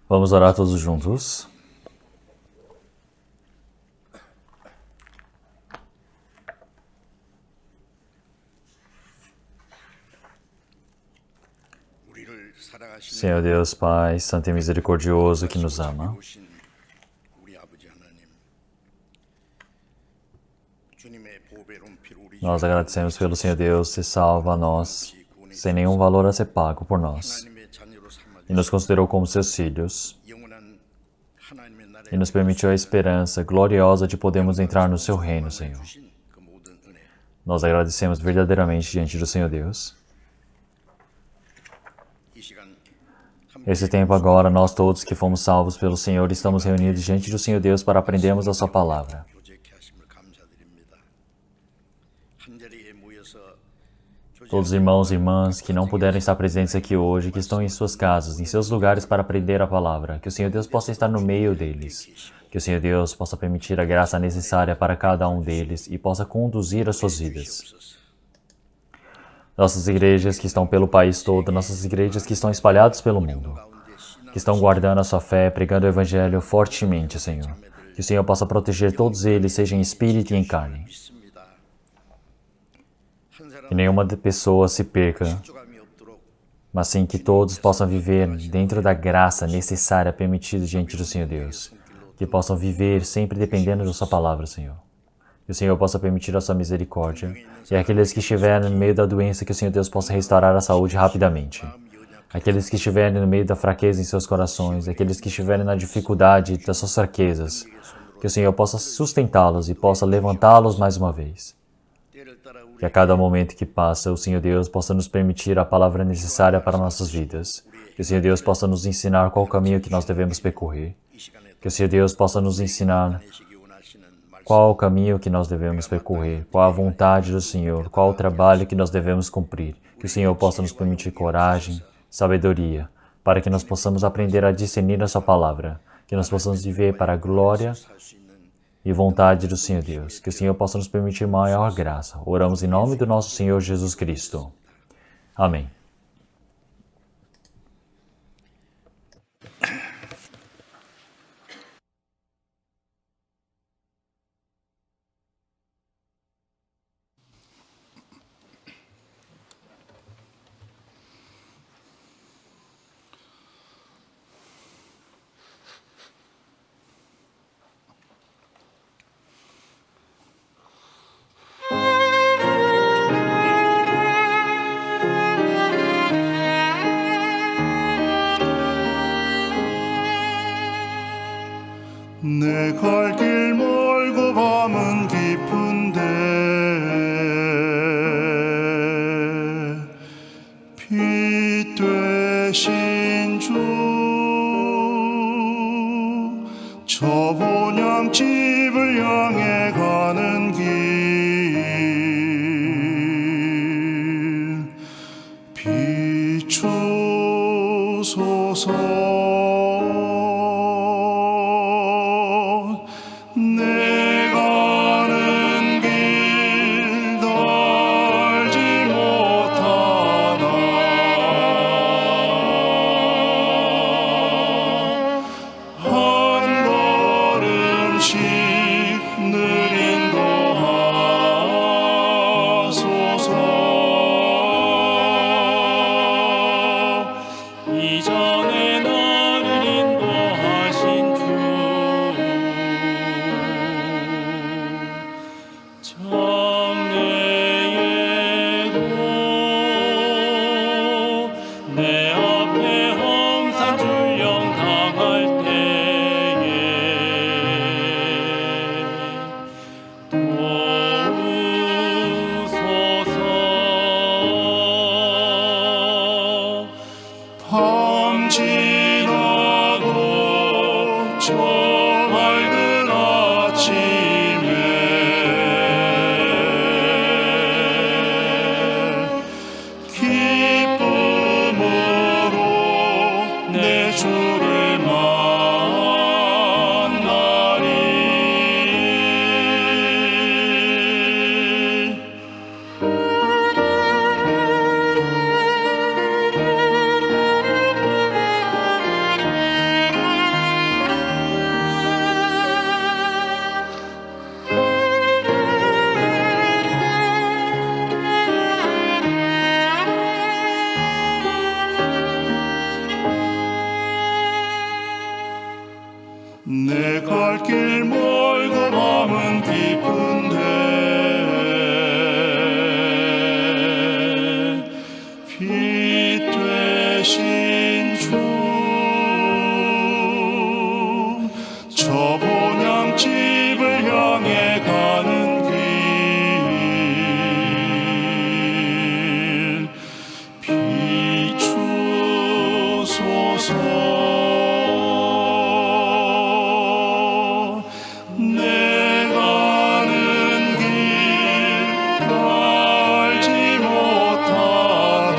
Vamos orar todos juntos. Senhor Deus, Pai, Santo e Misericordioso, que nos ama, nós agradecemos pelo Senhor Deus que salva a nós, sem nenhum valor a ser pago por nós, e nos considerou como seus filhos, e nos permitiu a esperança gloriosa de podermos entrar no seu reino, Senhor. Nós agradecemos verdadeiramente diante do Senhor Deus. Esse tempo agora, nós todos que fomos salvos pelo Senhor, estamos reunidos diante do Senhor Deus para aprendermos a sua palavra. Todos os irmãos e irmãs que não puderam estar presentes aqui hoje, que estão em suas casas, em seus lugares para aprender a palavra, que o Senhor Deus possa estar no meio deles, que o Senhor Deus possa permitir a graça necessária para cada um deles e possa conduzir as suas vidas. Nossas igrejas que estão pelo país todo, nossas igrejas que estão espalhadas pelo mundo, que estão guardando a sua fé, pregando o Evangelho fortemente, Senhor. Que o Senhor possa proteger todos eles, seja em espírito e em carne. Que nenhuma pessoa se perca, mas sim que todos possam viver dentro da graça necessária permitida diante do Senhor Deus. Que possam viver sempre dependendo da sua palavra, Senhor. Que o Senhor possa permitir a sua misericórdia. E aqueles que estiverem no meio da doença, que o Senhor Deus possa restaurar a saúde rapidamente. Aqueles que estiverem no meio da fraqueza em seus corações, aqueles que estiverem na dificuldade das suas fraquezas, que o Senhor possa sustentá-los e possa levantá-los mais uma vez. Que a cada momento que passa, o Senhor Deus possa nos permitir a palavra necessária para nossas vidas. Que o Senhor Deus possa nos ensinar qual o caminho que nós devemos percorrer. Que o Senhor Deus possa nos ensinar qual o caminho que nós devemos percorrer, qual a vontade do Senhor, qual o trabalho que nós devemos cumprir. Que o Senhor possa nos permitir coragem, sabedoria, para que nós possamos aprender a discernir a sua palavra, que nós possamos viver para a glória e vontade do Senhor Deus. Que o Senhor possa nos permitir maior graça. Oramos em nome do nosso Senhor Jesus Cristo. Amém. 내 갈 길 멀고 밤은 깊은데 빛 되신 주 저 본향집을 향해 가는 길 비추소서 갈 길 멀고 밤은 깊은데 빛 되신 주 저 본향집을 향해 가는 길 비추소서 내 가는 길 알지 못하나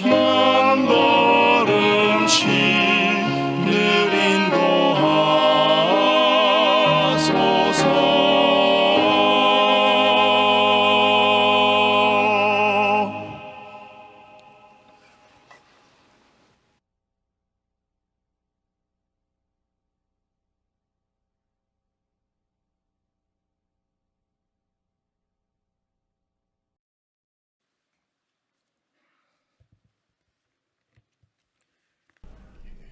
한 걸음씩 늘 인도하소서.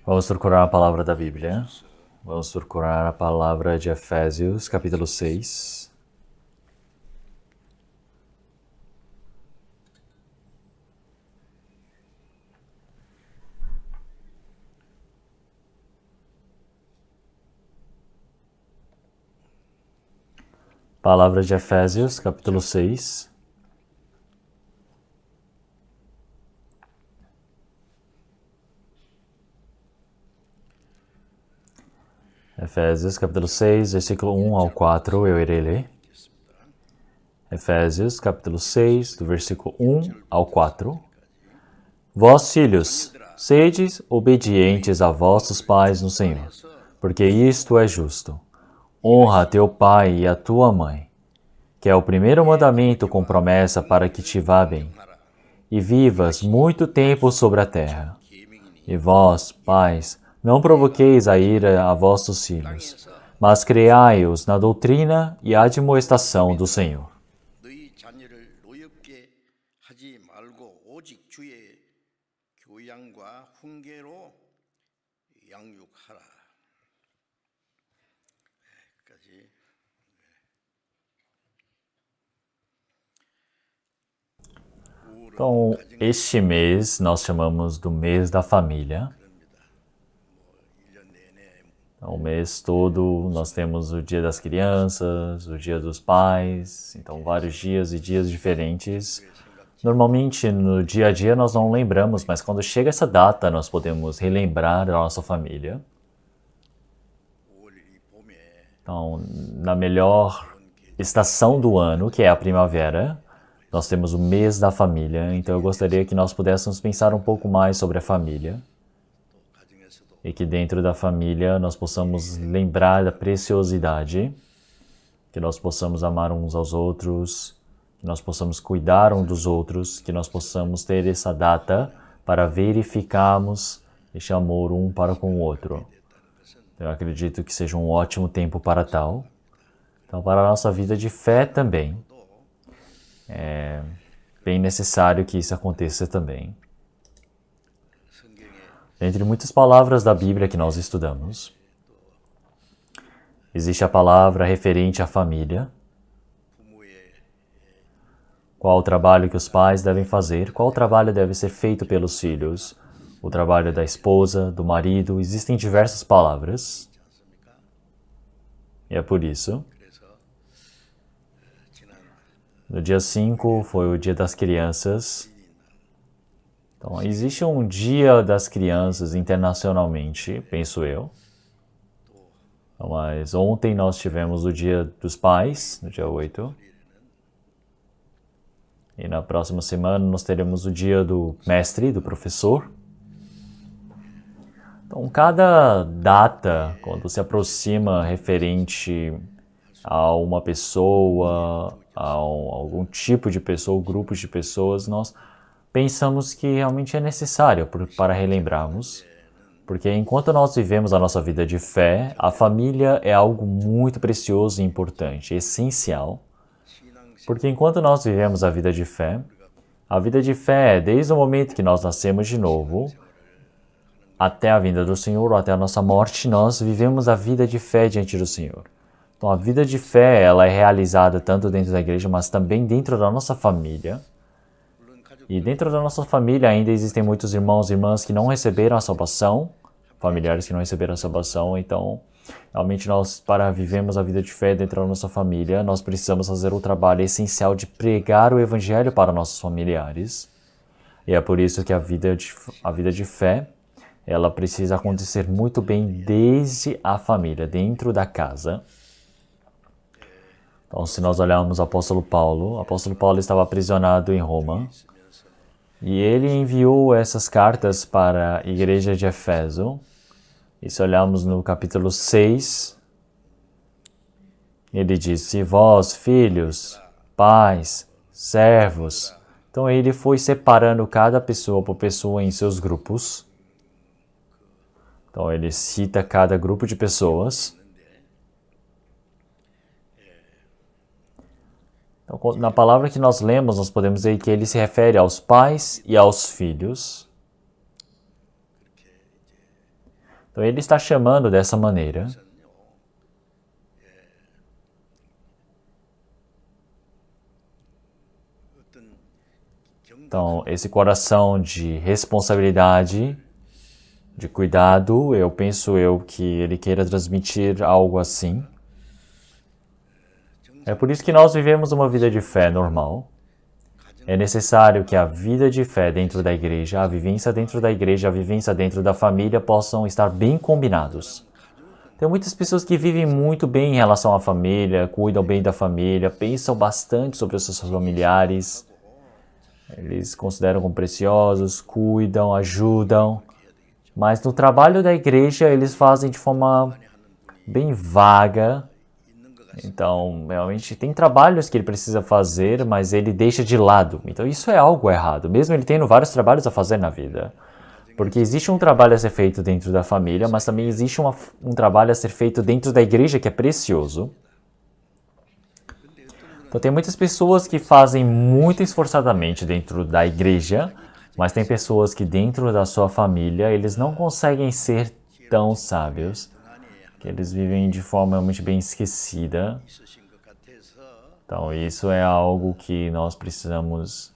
Vamos procurar a palavra da Bíblia. Vamos procurar a palavra de Efésios, capítulo 6. Palavra de Efésios, capítulo 6. Efésios, capítulo 6, versículo 1 ao 4, eu irei ler. Efésios, capítulo 6, do versículo 1 ao 4. Vós, filhos, sedes obedientes a vossos pais no Senhor, porque isto é justo. Honra a teu pai e a tua mãe, que é o primeiro mandamento com promessa para que te vá bem, e vivas muito tempo sobre a terra. E vós, pais, não provoqueis a ira a vossos filhos, mas criai-os na doutrina e admoestação do Senhor. 너희 자녀를 노엽게 하지 말고 오직 주의 교양과 훈계로 양육하라. 여기까지. Então, este mês nós chamamos do mês da família. Então, o mês todo nós temos o dia das crianças, o dia dos pais, então vários dias e dias diferentes. Normalmente no dia a dia nós não lembramos, mas quando chega essa data nós podemos relembrar da nossa família. Então, na melhor estação do ano, que é a primavera, nós temos o mês da família, então eu gostaria que nós pudéssemos pensar um pouco mais sobre a família. E que dentro da família nós possamos lembrar da preciosidade, que nós possamos amar uns aos outros, que nós possamos cuidar um dos outros, que nós possamos ter essa data para verificarmos este amor um para com o outro. Eu acredito que seja um ótimo tempo para tal. Então, para a nossa vida de fé também, é bem necessário que isso aconteça também. Entre muitas palavras da Bíblia que nós estudamos, existe a palavra referente à família. Qual o trabalho que os pais devem fazer, qual o trabalho deve ser feito pelos filhos, o trabalho da esposa, do marido, existem diversas palavras. E é por isso. No dia 5 foi o dia das crianças. Então, existe um dia das crianças internacionalmente, penso eu. Mas ontem nós tivemos o dia dos pais, no dia 8. E na próxima semana nós teremos o dia do mestre, do professor. Então, cada data, quando se aproxima referente a uma pessoa, a algum tipo de pessoa, grupos de pessoas, nós pensamos que realmente é necessário para relembrarmos, porque enquanto nós vivemos a nossa vida de fé, a família é algo muito precioso e importante, essencial, porque enquanto nós vivemos a vida de fé é desde o momento que nós nascemos de novo, até a vinda do Senhor ou até a nossa morte, nós vivemos a vida de fé diante do Senhor. Então, a vida de fé, ela é realizada tanto dentro da igreja, mas também dentro da nossa família. E dentro da nossa família ainda existem muitos irmãos e irmãs que não receberam a salvação, familiares que não receberam a salvação. Então, realmente nós, para vivermos a vida de fé dentro da nossa família, nós precisamos fazer o trabalho essencial de pregar o evangelho para nossos familiares. E é por isso que a vida de fé, ela precisa acontecer muito bem desde a família, dentro da casa. Então, se nós olharmos o apóstolo Paulo estava aprisionado em Roma. E ele enviou essas cartas para a igreja de Éfeso. E se olharmos no capítulo 6, ele disse: vós, filhos, pais, servos. Então ele foi separando cada pessoa por pessoa em seus grupos. Então ele cita cada grupo de pessoas. Então, na palavra que nós lemos, nós podemos ver que ele se refere aos pais e aos filhos. Então ele está chamando dessa maneira. Então, esse coração de responsabilidade, de cuidado, eu penso que ele queira transmitir algo assim. É por isso que nós vivemos uma vida de fé normal. É necessário que a vida de fé dentro da igreja, a vivência dentro da igreja, a vivência dentro da família possam estar bem combinados. Tem muitas pessoas que vivem muito bem em relação à família, cuidam bem da família, pensam bastante sobre os seus familiares. Eles consideram como preciosos, cuidam, ajudam. Mas no trabalho da igreja, eles fazem de forma bem vaga. Então, realmente, tem trabalhos que ele precisa fazer, mas ele deixa de lado. Então, isso é algo errado, mesmo ele tendo vários trabalhos a fazer na vida. Porque existe um trabalho a ser feito dentro da família, mas também existe um trabalho a ser feito dentro da igreja que é precioso. Então, tem muitas pessoas que fazem muito esforçadamente dentro da igreja, mas tem pessoas que dentro da sua família, eles não conseguem ser tão sábios, que eles vivem de forma realmente bem esquecida. Então, isso é algo que nós precisamos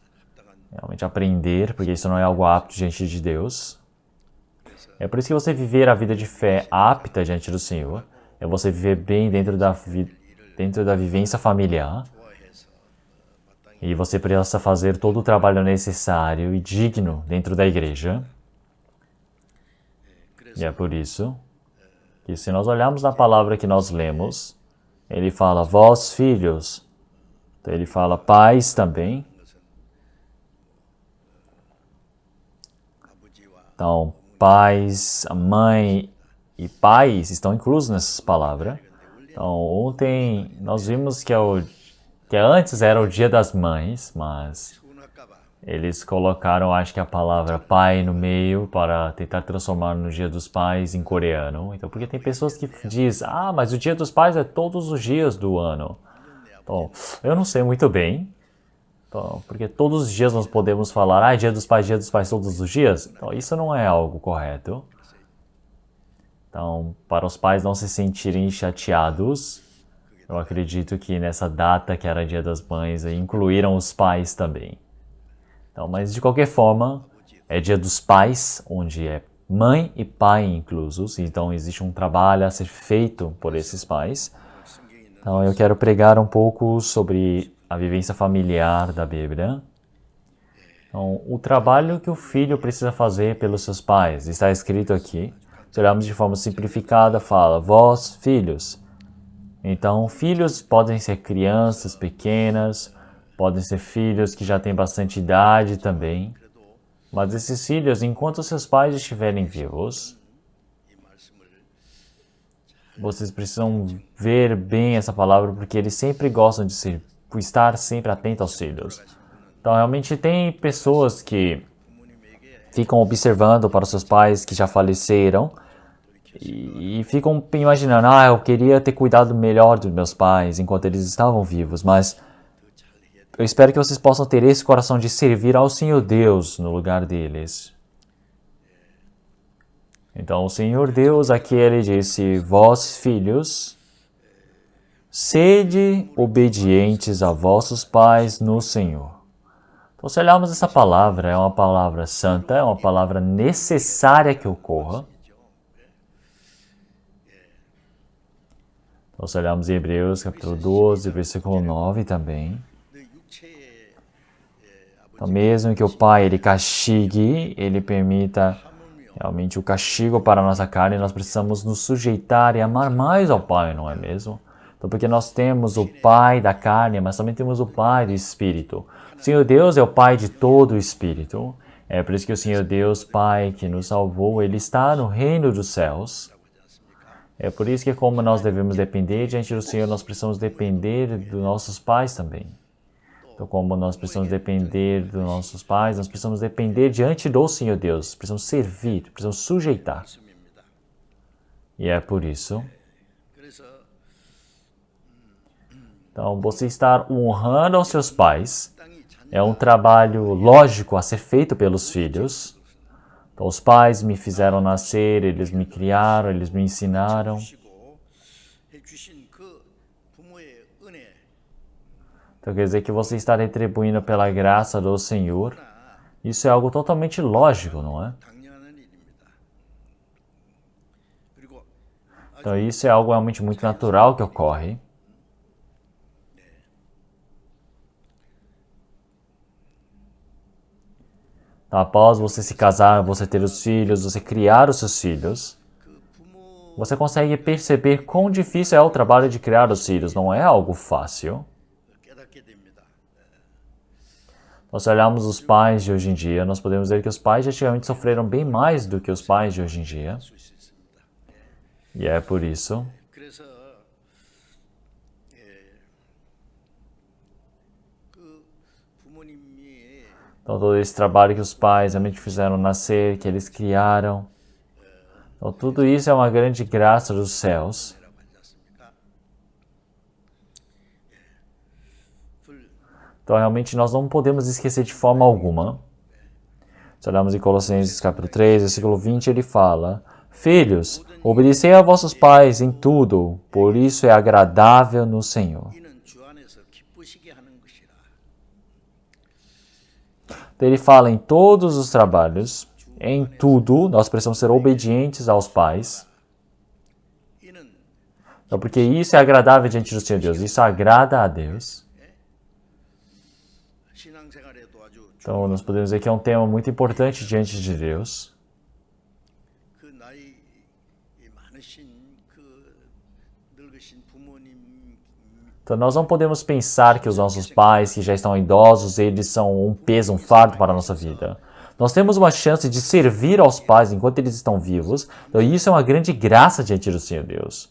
realmente aprender, porque isso não é algo apto diante de Deus. É por isso que você viver a vida de fé apta diante do Senhor, é você viver bem dentro da vivência familiar, e você precisa fazer todo o trabalho necessário e digno dentro da igreja. E é por isso que, se nós olharmos na palavra que nós lemos, ele fala vós, filhos. Então, ele fala pais também. Então, pais, a mãe e pais estão inclusos nessas palavras. Então, ontem nós vimos que antes era o Dia das Mães, mas eles colocaram, acho que a palavra pai no meio para tentar transformar no Dia dos Pais em coreano. Então, porque tem pessoas que dizem, mas o Dia dos Pais é todos os dias do ano. Então, eu não sei muito bem, então, porque todos os dias nós podemos falar, Dia dos Pais todos os dias. Então, isso não é algo correto. Então, para os pais não se sentirem chateados, eu acredito que nessa data, que era Dia das Mães, incluíram os pais também. Então, mas de qualquer forma, é Dia dos Pais, onde é mãe e pai inclusos. Então, existe um trabalho a ser feito por esses pais. Então, eu quero pregar um pouco sobre a vivência familiar da Bíblia. Então, o trabalho que o filho precisa fazer pelos seus pais está escrito aqui. Se olharmos de forma simplificada, fala, vós, filhos. Então, filhos podem ser crianças pequenas, podem ser filhos que já têm bastante idade também. Mas esses filhos, enquanto seus pais estiverem vivos, vocês precisam ver bem essa palavra, porque eles sempre gostam de estar sempre atentos aos filhos. Então, realmente tem pessoas que ficam observando para os seus pais que já faleceram, e ficam imaginando, eu queria ter cuidado melhor dos meus pais enquanto eles estavam vivos, mas eu espero que vocês possam ter esse coração de servir ao Senhor Deus no lugar deles. Então o Senhor Deus aqui ele disse, vós filhos, sede obedientes a vossos pais no Senhor. Então se olharmos essa palavra, é uma palavra santa, é uma palavra necessária que ocorra. Então se olharmos em Hebreus capítulo 12, versículo 9 também. Então mesmo que o pai ele castigue, ele permita realmente o castigo para a nossa carne, nós precisamos nos sujeitar e amar mais ao Pai, não é mesmo? Então, porque nós temos o Pai da carne, mas também temos o Pai do Espírito. O Senhor Deus é o Pai de todo o Espírito. É por isso que o Senhor Deus, Pai, que nos salvou, Ele está no reino dos céus. É por isso que como nós devemos depender diante do Senhor, nós precisamos depender dos nossos pais também. Então, como nós precisamos depender dos nossos pais, nós precisamos depender diante do Senhor Deus. Precisamos servir, precisamos sujeitar. E é por isso. Então, você estar honrando aos seus pais é um trabalho lógico a ser feito pelos filhos. Então, os pais me fizeram nascer, eles me criaram, eles me ensinaram. Então quer dizer que você está retribuindo pela graça do Senhor. Isso é algo totalmente lógico, não é? Então isso é algo realmente muito natural que ocorre. Então, após você se casar, você ter os filhos, você criar os seus filhos, você consegue perceber quão difícil é o trabalho de criar os filhos. Não é algo fácil. Nós olhamos os pais de hoje em dia, nós podemos ver que os pais de antigamente sofreram bem mais do que os pais de hoje em dia. E é por isso. Então todo esse trabalho que os pais realmente fizeram nascer, que eles criaram. Então tudo isso é uma grande graça dos céus. Então, realmente, nós não podemos esquecer de forma alguma. Se olharmos em Colossenses capítulo 3, versículo 20, ele fala, filhos, obedecei a vossos pais em tudo, por isso é agradável no Senhor. Então, ele fala em todos os trabalhos, em tudo, nós precisamos ser obedientes aos pais. Então, porque isso é agradável diante do Senhor Deus, isso agrada a Deus. Então, nós podemos dizer que é um tema muito importante diante de Deus. Então, nós não podemos pensar que os nossos pais, que já estão idosos, eles são um peso, um fardo para a nossa vida. Nós temos uma chance de servir aos pais enquanto eles estão vivos. Então, isso é uma grande graça diante do Senhor Deus.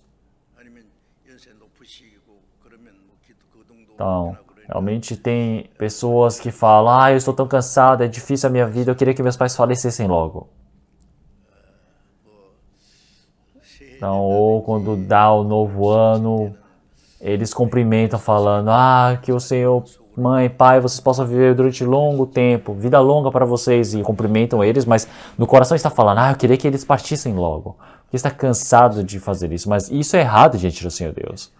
Então, realmente tem pessoas que falam, eu estou tão cansado, é difícil a minha vida, eu queria que meus pais falecessem logo. Então, ou quando dá o novo ano, eles cumprimentam falando, que o Senhor, mãe, pai, vocês possam viver durante longo tempo, vida longa para vocês, e cumprimentam eles, mas no coração está falando, eu queria que eles partissem logo, porque está cansado de fazer isso, mas isso é errado diante do Senhor Deus.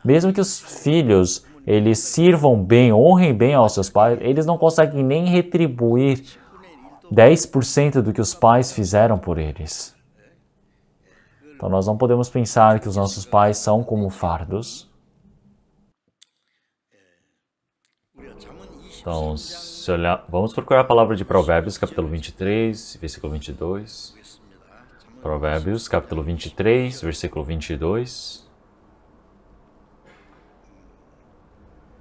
Mesmo que os filhos eles sirvam bem, honrem bem aos seus pais, eles não conseguem nem retribuir 10% do que os pais fizeram por eles. Então nós não podemos pensar que os nossos pais são como fardos. Então, vamos procurar a palavra de Provérbios, capítulo 23, versículo 22. Provérbios, capítulo 23, versículo 22.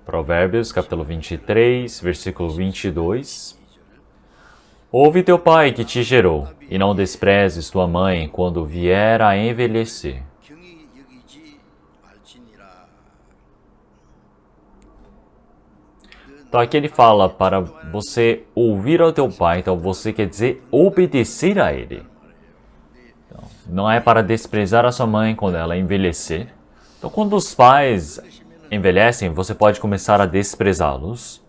Provérbios, capítulo 23, versículo 22. Ouve teu pai que te gerou, e não desprezes tua mãe quando vier a envelhecer. Então aqui ele fala para você ouvir ao teu pai, então você quer dizer obedecer a ele. Então, não é para desprezar a sua mãe quando ela envelhecer. Então quando os pais envelhecem, você pode começar a desprezá-los.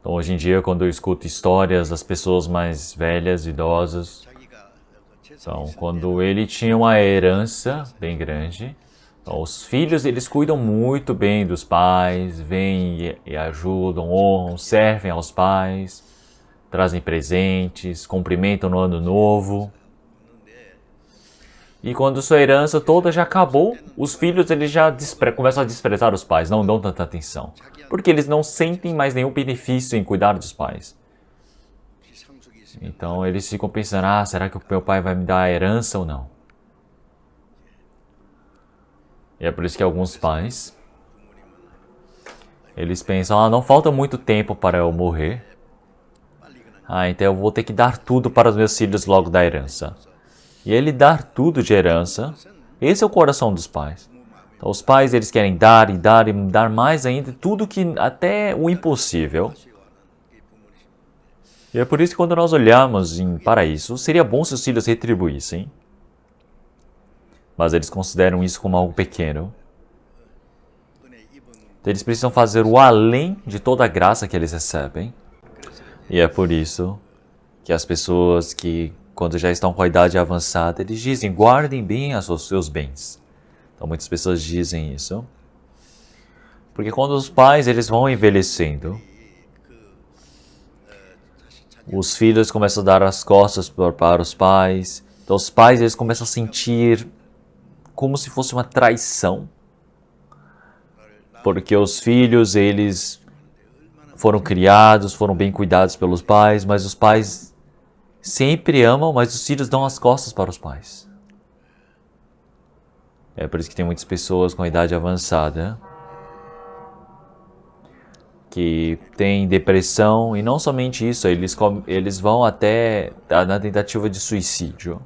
Então, hoje em dia, quando eu escuto histórias das pessoas mais velhas, idosas, então, quando ele tinha uma herança bem grande, então, os filhos, eles cuidam muito bem dos pais, vêm e ajudam, honram, servem aos pais, trazem presentes, cumprimentam no ano novo. E quando sua herança toda já acabou, os filhos eles já começam a desprezar os pais, não dão tanta atenção. Porque eles não sentem mais nenhum benefício em cuidar dos pais. Então eles ficam pensando, será que o meu pai vai me dar a herança ou não? E é por isso que alguns pais, eles pensam, não falta muito tempo para eu morrer. Então eu vou ter que dar tudo para os meus filhos logo da herança. E ele dar tudo de herança, esse é o coração dos pais. Então, os pais eles querem dar e dar e dar mais ainda, tudo que até o impossível. E é por isso que quando nós olhamos para isso, seria bom se os filhos retribuíssem. Mas eles consideram isso como algo pequeno. Então, eles precisam fazer o além de toda a graça que eles recebem. E é por isso que as pessoas que, quando já estão com a idade avançada, eles dizem, guardem bem os seus bens. Então, muitas pessoas dizem isso. Porque quando os pais eles vão envelhecendo, os filhos começam a dar as costas para os pais. Então, os pais eles começam a sentir como se fosse uma traição. Porque os filhos, eles foram criados, foram bem cuidados pelos pais, mas os pais sempre amam, mas os filhos dão as costas para os pais. É por isso que tem muitas pessoas com idade avançada que têm depressão, e não somente isso, eles vão até na tentativa de suicídio.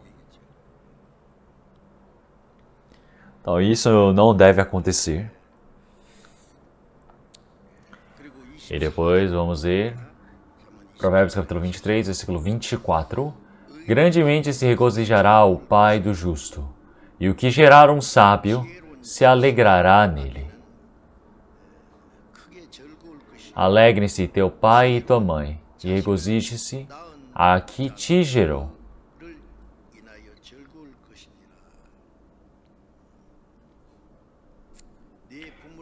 Então isso não deve acontecer. E depois vamos ver Provérbios capítulo 23, versículo 24. Grandemente se regozijará o pai do justo, e o que gerar um sábio se alegrará nele. Alegrem-se teu pai e tua mãe, e regozije-se a que te gerou.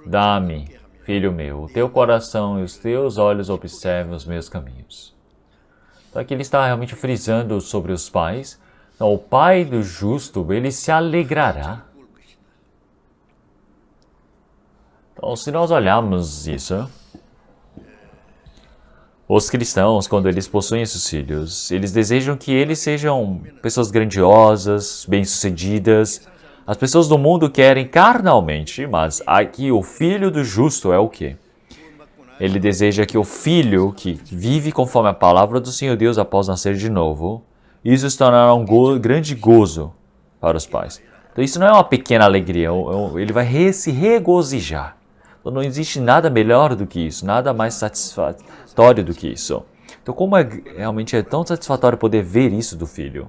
Dá-me, filho meu, o teu coração e os teus olhos observem os meus caminhos. Então aqui ele está realmente frisando sobre os pais. Então, o pai do justo, ele se alegrará. Então, se nós olharmos isso, os cristãos, quando eles possuem esses filhos, eles desejam que eles sejam pessoas grandiosas, bem-sucedidas. As pessoas do mundo querem carnalmente, mas aqui o filho do justo é o quê? Ele deseja que o filho que vive conforme a palavra do Senhor Deus após nascer de novo, isso se tornará um grande gozo para os pais. Então isso não é uma pequena alegria, ele vai se regozijar. Então não existe nada melhor do que isso, nada mais satisfatório do que isso. Então como realmente é tão satisfatório poder ver isso do filho?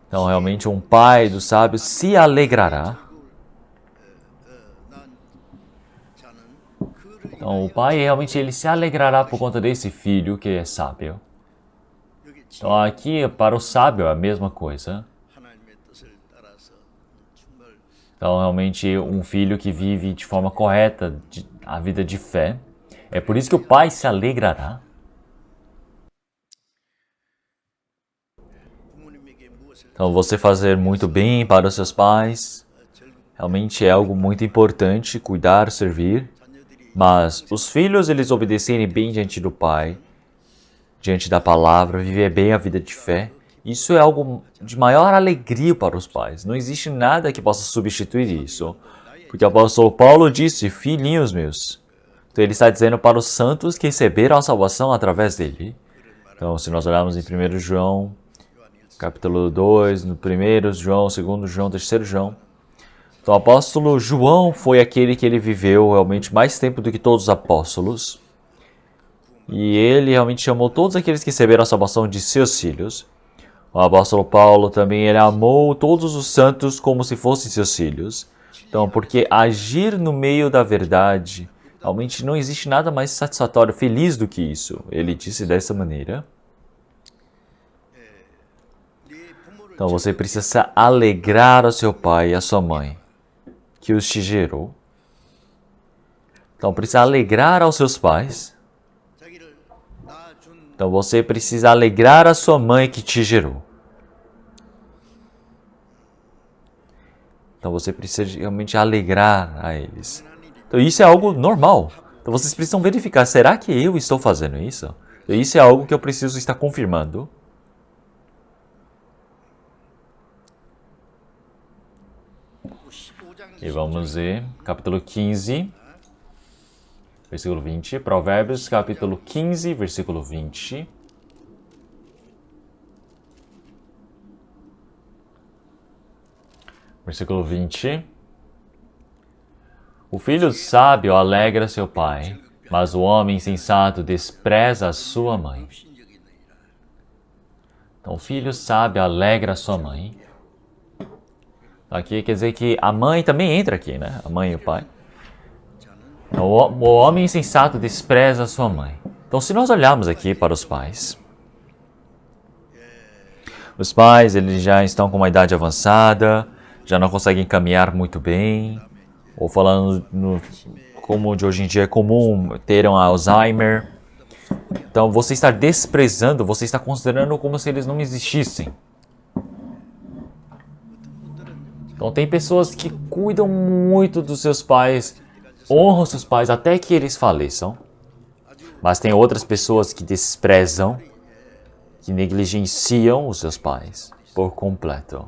Então realmente um pai do sábio se alegrará. Então o pai realmente ele se alegrará por conta desse filho que é sábio. Então aqui para o sábio é a mesma coisa. Então realmente um filho que vive de forma correta a vida de fé. É por isso que o pai se alegrará. Então você fazer muito bem para os seus pais realmente é algo muito importante, cuidar, servir. Mas os filhos, eles obedecerem bem diante do pai, diante da palavra, viver bem a vida de fé, isso é algo de maior alegria para os pais. Não existe nada que possa substituir isso. Porque o apóstolo Paulo disse, filhinhos meus. Então ele está dizendo para os santos que receberam a salvação através dele. Então se nós olharmos em 1 João, capítulo 2, no 1 João, 2 João, 3 João, então, o apóstolo João foi aquele que ele viveu realmente mais tempo do que todos os apóstolos. E ele realmente chamou todos aqueles que receberam a salvação de seus filhos. O apóstolo Paulo também, ele amou todos os santos como se fossem seus filhos. Então, porque agir no meio da verdade Realmente não existe nada mais satisfatório, feliz do que isso. Ele disse dessa maneira. Então você precisa se alegrar ao seu pai e à sua mãe, que os te gerou. Então precisa alegrar aos seus pais. Então você precisa alegrar a sua mãe que te gerou. Então você precisa realmente alegrar a eles. Então isso é algo normal. Então vocês precisam verificar, será que eu estou fazendo isso? Então, isso é algo que eu preciso estar confirmando. E vamos ver, capítulo 15, versículo 20. Provérbios, capítulo 15, versículo 20. Versículo 20. O filho sábio alegra seu pai, mas o homem insensato despreza a sua mãe. Então, o filho sábio alegra a sua mãe. Aqui quer dizer que a mãe também entra aqui, né? A mãe e o pai. Então, o homem insensato despreza a sua mãe. Então, se nós olharmos aqui para os pais, eles já estão com uma idade avançada, já não conseguem caminhar muito bem, ou falando como de hoje em dia é comum, terem Alzheimer. Então, você está desprezando, você está considerando como se eles não existissem. Então, tem pessoas que cuidam muito dos seus pais, honram seus pais até que eles faleçam. Mas tem outras pessoas que desprezam, que negligenciam os seus pais por completo.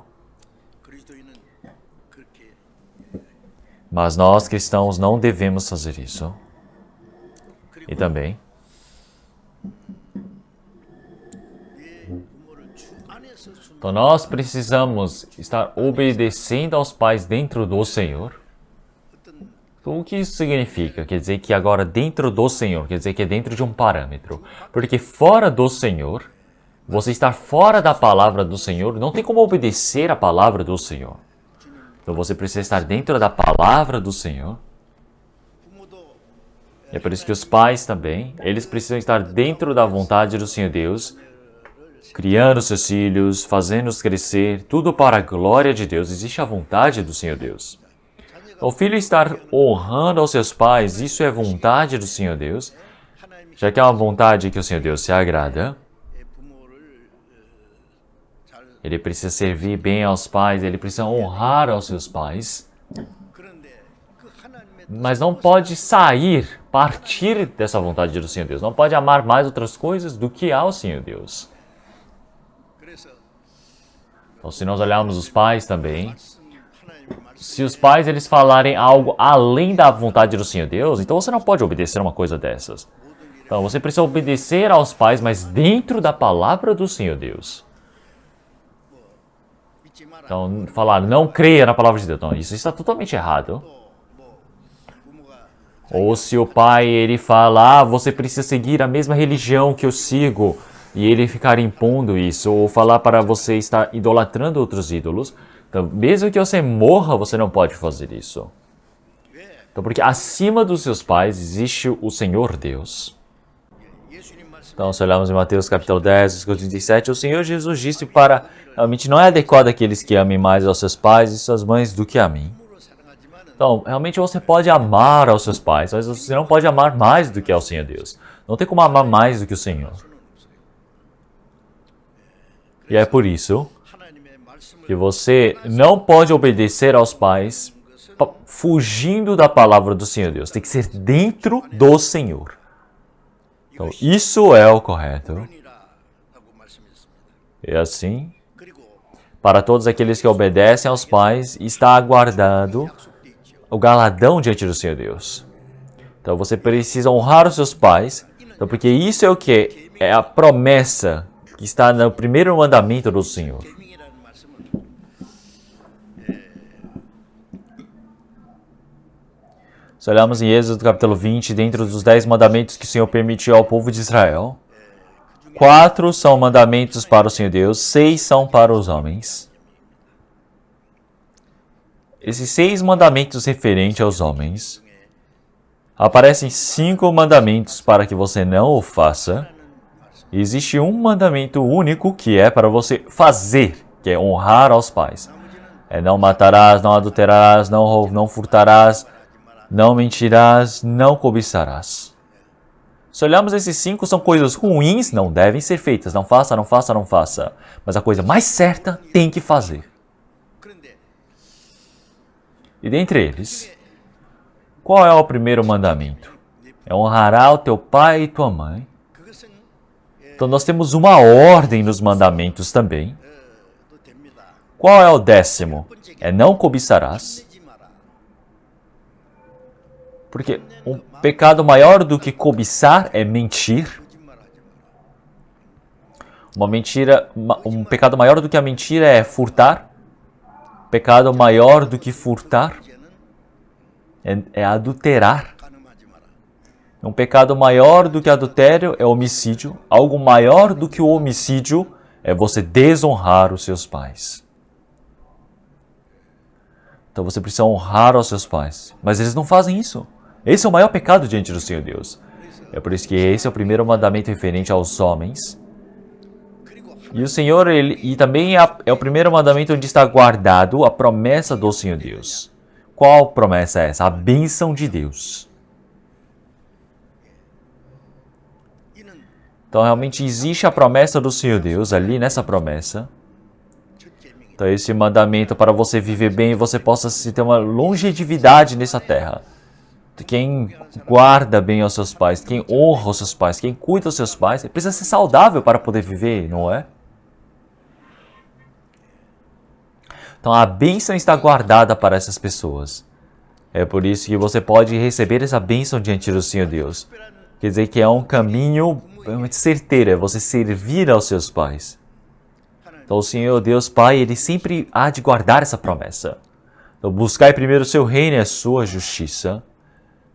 Mas nós, cristãos, não devemos fazer isso. E também, então nós precisamos estar obedecendo aos pais dentro do Senhor. Então, o que isso significa? Quer dizer que agora dentro do Senhor, quer dizer que é dentro de um parâmetro. Porque fora do Senhor, você estar fora da palavra do Senhor, não tem como obedecer a palavra do Senhor. Então você precisa estar dentro da palavra do Senhor. E é por isso que os pais também, eles precisam estar dentro da vontade do Senhor Deus, criando seus filhos, fazendo-os crescer, tudo para a glória de Deus. Existe a vontade do Senhor Deus. Então, o filho estar honrando aos seus pais, isso é vontade do Senhor Deus, já que é uma vontade que o Senhor Deus se agrada. Ele precisa servir bem aos pais, ele precisa honrar aos seus pais. Mas não pode partir dessa vontade do Senhor Deus. Não pode amar mais outras coisas do que ao Senhor Deus. Então, se nós olharmos os pais também, se os pais eles falarem algo além da vontade do Senhor Deus, então você não pode obedecer uma coisa dessas. Então, você precisa obedecer aos pais, mas dentro da palavra do Senhor Deus. Então, falar, não creia na palavra de Deus. Não, isso está totalmente errado. Ou se o pai, ele fala, você precisa seguir a mesma religião que eu sigo, e ele ficar impondo isso, ou falar para você estar idolatrando outros ídolos. Então, mesmo que você morra, você não pode fazer isso. Então, porque acima dos seus pais existe o Senhor Deus. Então, se olharmos em Mateus capítulo 10, versículo 37, o Senhor Jesus disse para, realmente não é adequado aqueles que amem mais aos seus pais e suas mães do que a mim. Então, realmente você pode amar aos seus pais, mas você não pode amar mais do que ao Senhor Deus. Não tem como amar mais do que o Senhor. E é por isso que você não pode obedecer aos pais fugindo da palavra do Senhor Deus. Tem que ser dentro do Senhor. Então, isso é o correto. E assim, para todos aqueles que obedecem aos pais, está aguardado o galardão diante do Senhor Deus. Então, você precisa honrar os seus pais, então, porque isso é o que? É a promessa que está no primeiro mandamento do Senhor. Se olharmos em Êxodo capítulo 20, dentro dos 10 mandamentos que o Senhor permitiu ao povo de Israel, 4 são mandamentos para o Senhor Deus, 6 são para os homens. Esses 6 mandamentos referentes aos homens, aparecem 5 mandamentos para que você não o faça. E existe um mandamento único que é para você fazer, que é honrar aos pais. É não matarás, não adulterarás, não furtarás, não mentirás, não cobiçarás. Se olharmos esses 5, são coisas ruins, não devem ser feitas. Não faça, não faça, não faça. Mas a coisa mais certa tem que fazer. E dentre eles, qual é o primeiro mandamento? É honrará o teu pai e tua mãe. Então nós temos uma ordem nos mandamentos também. Qual é o 10º? É não cobiçarás. Porque um pecado maior do que cobiçar é mentir. Um pecado maior do que a mentira é furtar. Pecado maior do que furtar é adulterar. Um pecado maior do que adultério é homicídio. Algo maior do que o homicídio é você desonrar os seus pais. Então você precisa honrar os seus pais. Mas eles não fazem isso. Esse é o maior pecado diante do Senhor Deus. É por isso que esse é o primeiro mandamento referente aos homens. E o Senhor, e também é o primeiro mandamento onde está guardado a promessa do Senhor Deus. Qual promessa é essa? A bênção de Deus. Então realmente existe a promessa do Senhor Deus ali nessa promessa. Então esse mandamento para você viver bem e você possa ter uma longevidade nessa terra. Quem guarda bem aos seus pais, quem honra os seus pais, quem cuida dos seus pais, precisa ser saudável para poder viver, não é? Então a bênção está guardada para essas pessoas. É por isso que você pode receber essa bênção diante do Senhor Deus. Quer dizer que é um caminho certeiro, é você servir aos seus pais. Então o Senhor Deus Pai, Ele sempre há de guardar essa promessa. Então buscai primeiro o seu reino e a sua justiça.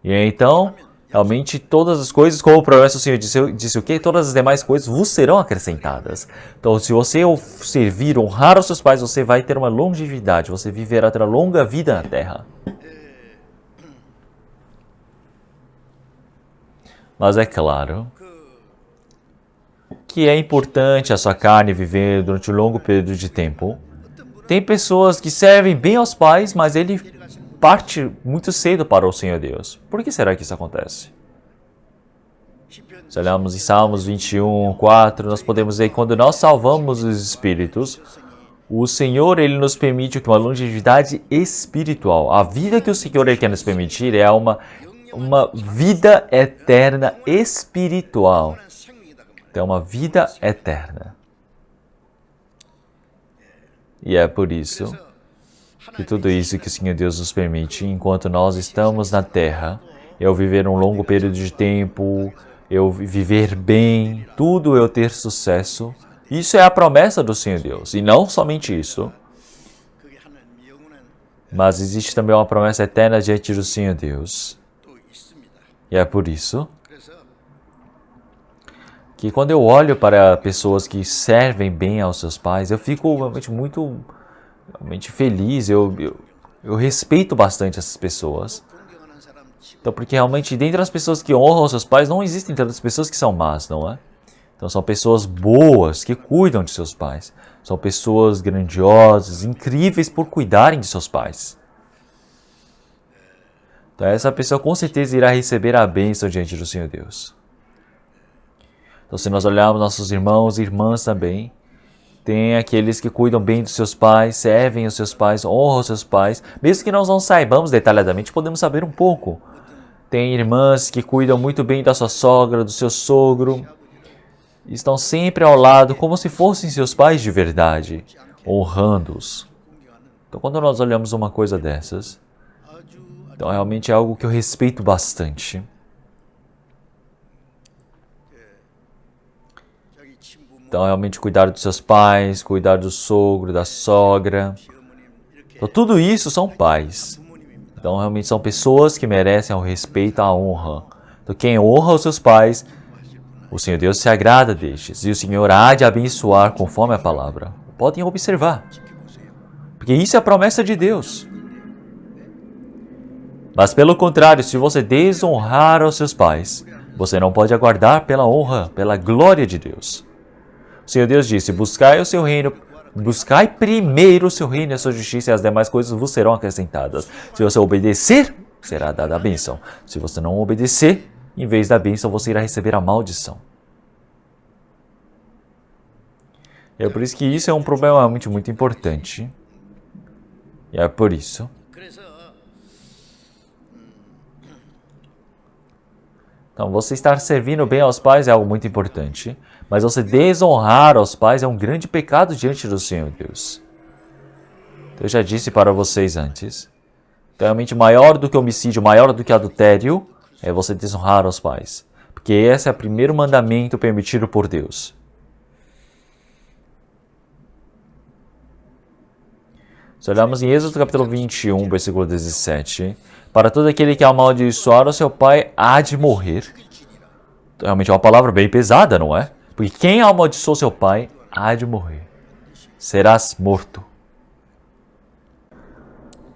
E então, realmente todas as coisas, como promessa o Senhor disse o quê? Todas as demais coisas vos serão acrescentadas. Então se você servir, honrar os seus pais, você vai ter uma longevidade, você viverá ter uma longa vida na terra. Mas é claro que é importante a sua carne viver durante um longo período de tempo. Tem pessoas que servem bem aos pais, mas ele parte muito cedo para o Senhor Deus. Por que será que isso acontece? Se olharmos em Salmos 21, 4, nós podemos ver que quando nós salvamos os espíritos, o Senhor Ele nos permite uma longevidade espiritual. A vida que o Senhor Ele quer nos permitir é uma vida eterna espiritual. Então, uma vida eterna. E é por isso que tudo isso que o Senhor Deus nos permite, enquanto nós estamos na terra, eu viver um longo período de tempo, eu viver bem, tudo eu ter sucesso, isso é a promessa do Senhor Deus. E não somente isso, mas existe também uma promessa eterna diante do Senhor Deus. E é por isso que quando eu olho para pessoas que servem bem aos seus pais, eu fico realmente muito feliz, eu respeito bastante essas pessoas. Então, porque realmente dentro das pessoas que honram os seus pais, não existem tantas pessoas que são más, não é? Então são pessoas boas, que cuidam de seus pais. São pessoas grandiosas, incríveis por cuidarem de seus pais. Então essa pessoa com certeza irá receber a bênção diante do Senhor Deus. Então se nós olharmos nossos irmãos e irmãs também, tem aqueles que cuidam bem dos seus pais, servem os seus pais, honram os seus pais. Mesmo que nós não saibamos detalhadamente, podemos saber um pouco. Tem irmãs que cuidam muito bem da sua sogra, do seu sogro. Estão sempre ao lado, como se fossem seus pais de verdade, honrando-os. Então quando nós olhamos uma coisa dessas, então realmente é algo que eu respeito bastante. Então, realmente cuidar dos seus pais, cuidar do sogro, da sogra. Então, tudo isso são pais. Então, realmente são pessoas que merecem o respeito, a honra. Então, quem honra os seus pais, o Senhor Deus se agrada destes. E o Senhor há de abençoar conforme a palavra. Podem observar. Porque isso é a promessa de Deus. Mas pelo contrário, se você desonrar os seus pais, você não pode aguardar pela honra, pela glória de Deus. O Senhor Deus disse, buscai o seu reino, buscai primeiro o seu reino e a sua justiça, e as demais coisas vos serão acrescentadas. Se você obedecer, será dada a bênção. Se você não obedecer, em vez da bênção, você irá receber a maldição. É por isso que isso é um problema muito importante. E é por isso. Então, você estar servindo bem aos pais é algo muito importante. Mas você desonrar aos pais é um grande pecado diante do Senhor Deus. Eu já disse para vocês antes. Realmente maior do que homicídio, maior do que adultério, é você desonrar aos pais. Porque esse é o primeiro mandamento permitido por Deus. Se olharmos em Êxodo capítulo 21, versículo 17, para todo aquele que amaldiçoar o seu pai há de morrer. Realmente é uma palavra bem pesada, não é? Porque quem amaldiçoou seu pai há de morrer. Serás morto.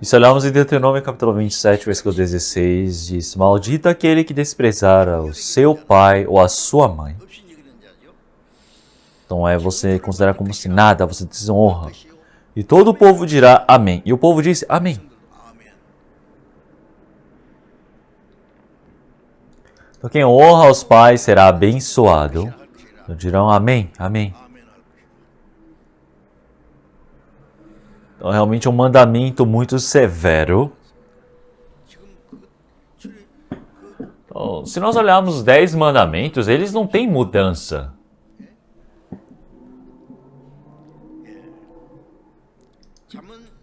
E se olharmos em Deuteronômio capítulo 27, versículo 16, diz, maldito aquele que desprezar o seu pai ou a sua mãe. Então você considera como se nada, você desonra. E todo o povo dirá amém. E o povo disse amém. Então quem honra os pais será abençoado. Então dirão amém, amém. Então realmente é um mandamento muito severo. Então, se nós olharmos os 10 mandamentos, eles não têm mudança.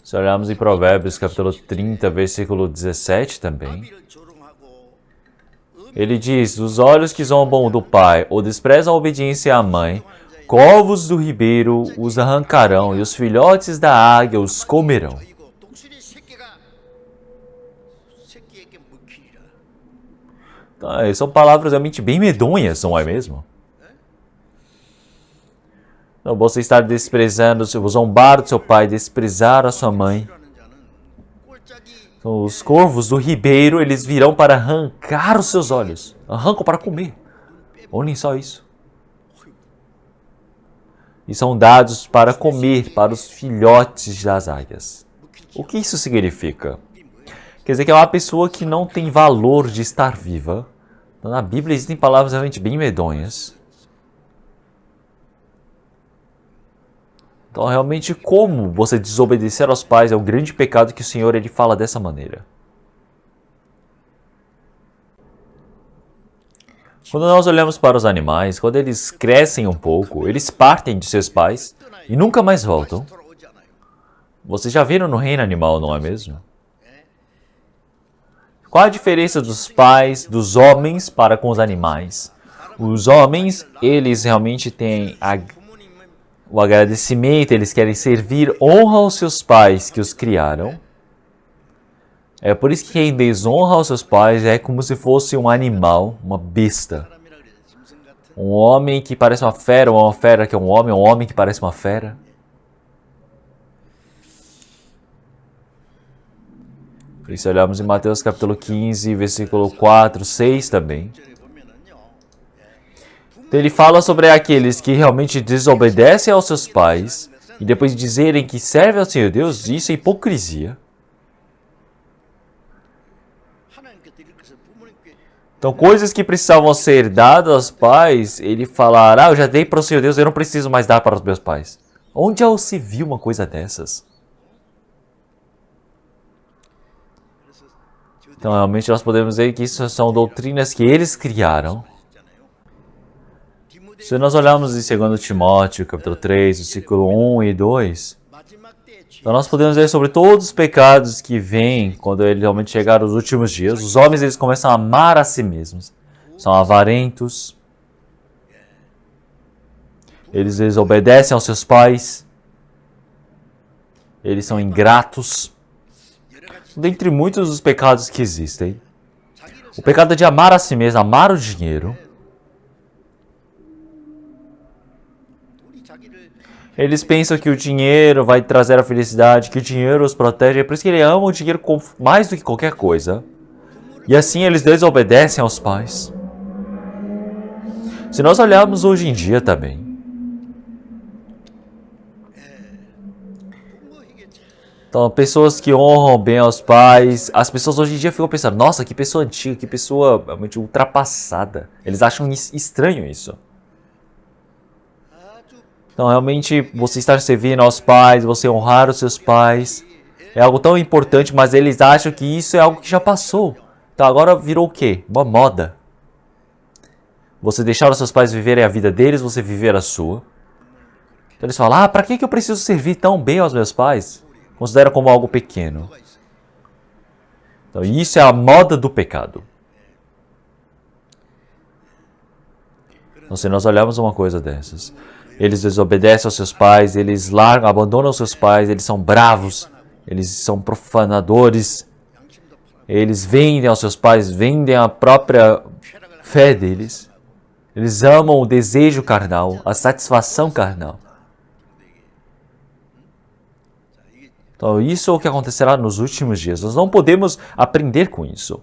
Se olharmos em Provérbios capítulo 30, versículo 17 também, ele diz, os olhos que zombam do pai ou desprezam a obediência à mãe, corvos do ribeiro os arrancarão e os filhotes da águia os comerão. Então, são palavras realmente bem medonhas, não é mesmo? Então, você estar desprezando, zombar do seu pai, desprezar a sua mãe. Então, os corvos do ribeiro, eles virão para arrancar os seus olhos. Arrancam para comer. Ou nem só isso. E são dados para comer para os filhotes das águias. O que isso significa? Quer dizer que é uma pessoa que não tem valor de estar viva. Então, na Bíblia existem palavras realmente bem medonhas. Então, realmente, como você desobedecer aos pais é um grande pecado que o Senhor ele fala dessa maneira. Quando nós olhamos para os animais, quando eles crescem um pouco, eles partem de seus pais e nunca mais voltam. Vocês já viram no reino animal, não é mesmo? Qual a diferença dos pais, dos homens para com os animais? Os homens, eles realmente têm o agradecimento, eles querem servir, honra aos seus pais que os criaram. É por isso que quem desonra aos seus pais é como se fosse um animal, uma besta. Um homem que parece uma fera que é um homem que parece uma fera. Por isso olhamos em Mateus capítulo 15, versículo 4, 6 também. Então ele fala sobre aqueles que realmente desobedecem aos seus pais e depois dizerem que servem ao Senhor Deus, isso é hipocrisia. Então coisas que precisavam ser dadas aos pais, ele falará, eu já dei para o Senhor Deus, eu não preciso mais dar para os meus pais. Onde já se viu uma coisa dessas? Então realmente nós podemos ver que isso são doutrinas que eles criaram. Se nós olharmos em 2 Timóteo, capítulo 3, versículo 1 e 2, então nós podemos ver sobre todos os pecados que vêm quando ele realmente chegar aos últimos dias. Os homens eles começam a amar a si mesmos. São avarentos. Eles desobedecem aos seus pais. Eles são ingratos. Dentre muitos dos pecados que existem. O pecado de amar a si mesmo, amar o dinheiro. Eles pensam que o dinheiro vai trazer a felicidade, que o dinheiro os protege. É por isso que ele ama o dinheiro mais do que qualquer coisa. E assim eles desobedecem aos pais. Se nós olharmos hoje em dia também, então, pessoas que honram bem aos pais, as pessoas hoje em dia ficam pensando, nossa, que pessoa antiga, que pessoa realmente ultrapassada. Eles acham estranho isso. Então, realmente, você estar servindo aos pais, você honrar os seus pais, é algo tão importante, mas eles acham que isso é algo que já passou. Então, agora virou o quê? Uma moda. Você deixar os seus pais viverem a vida deles, você viver a sua. Então, eles falam, pra que eu preciso servir tão bem aos meus pais? Considera como algo pequeno. Então, isso é a moda do pecado. Então, se nós olharmos uma coisa dessas, eles desobedecem aos seus pais, eles largam, abandonam os seus pais, eles são bravos, eles são profanadores, eles vendem aos seus pais, vendem a própria fé deles. Eles amam o desejo carnal, a satisfação carnal. Então, isso é o que acontecerá nos últimos dias. Nós não podemos aprender com isso.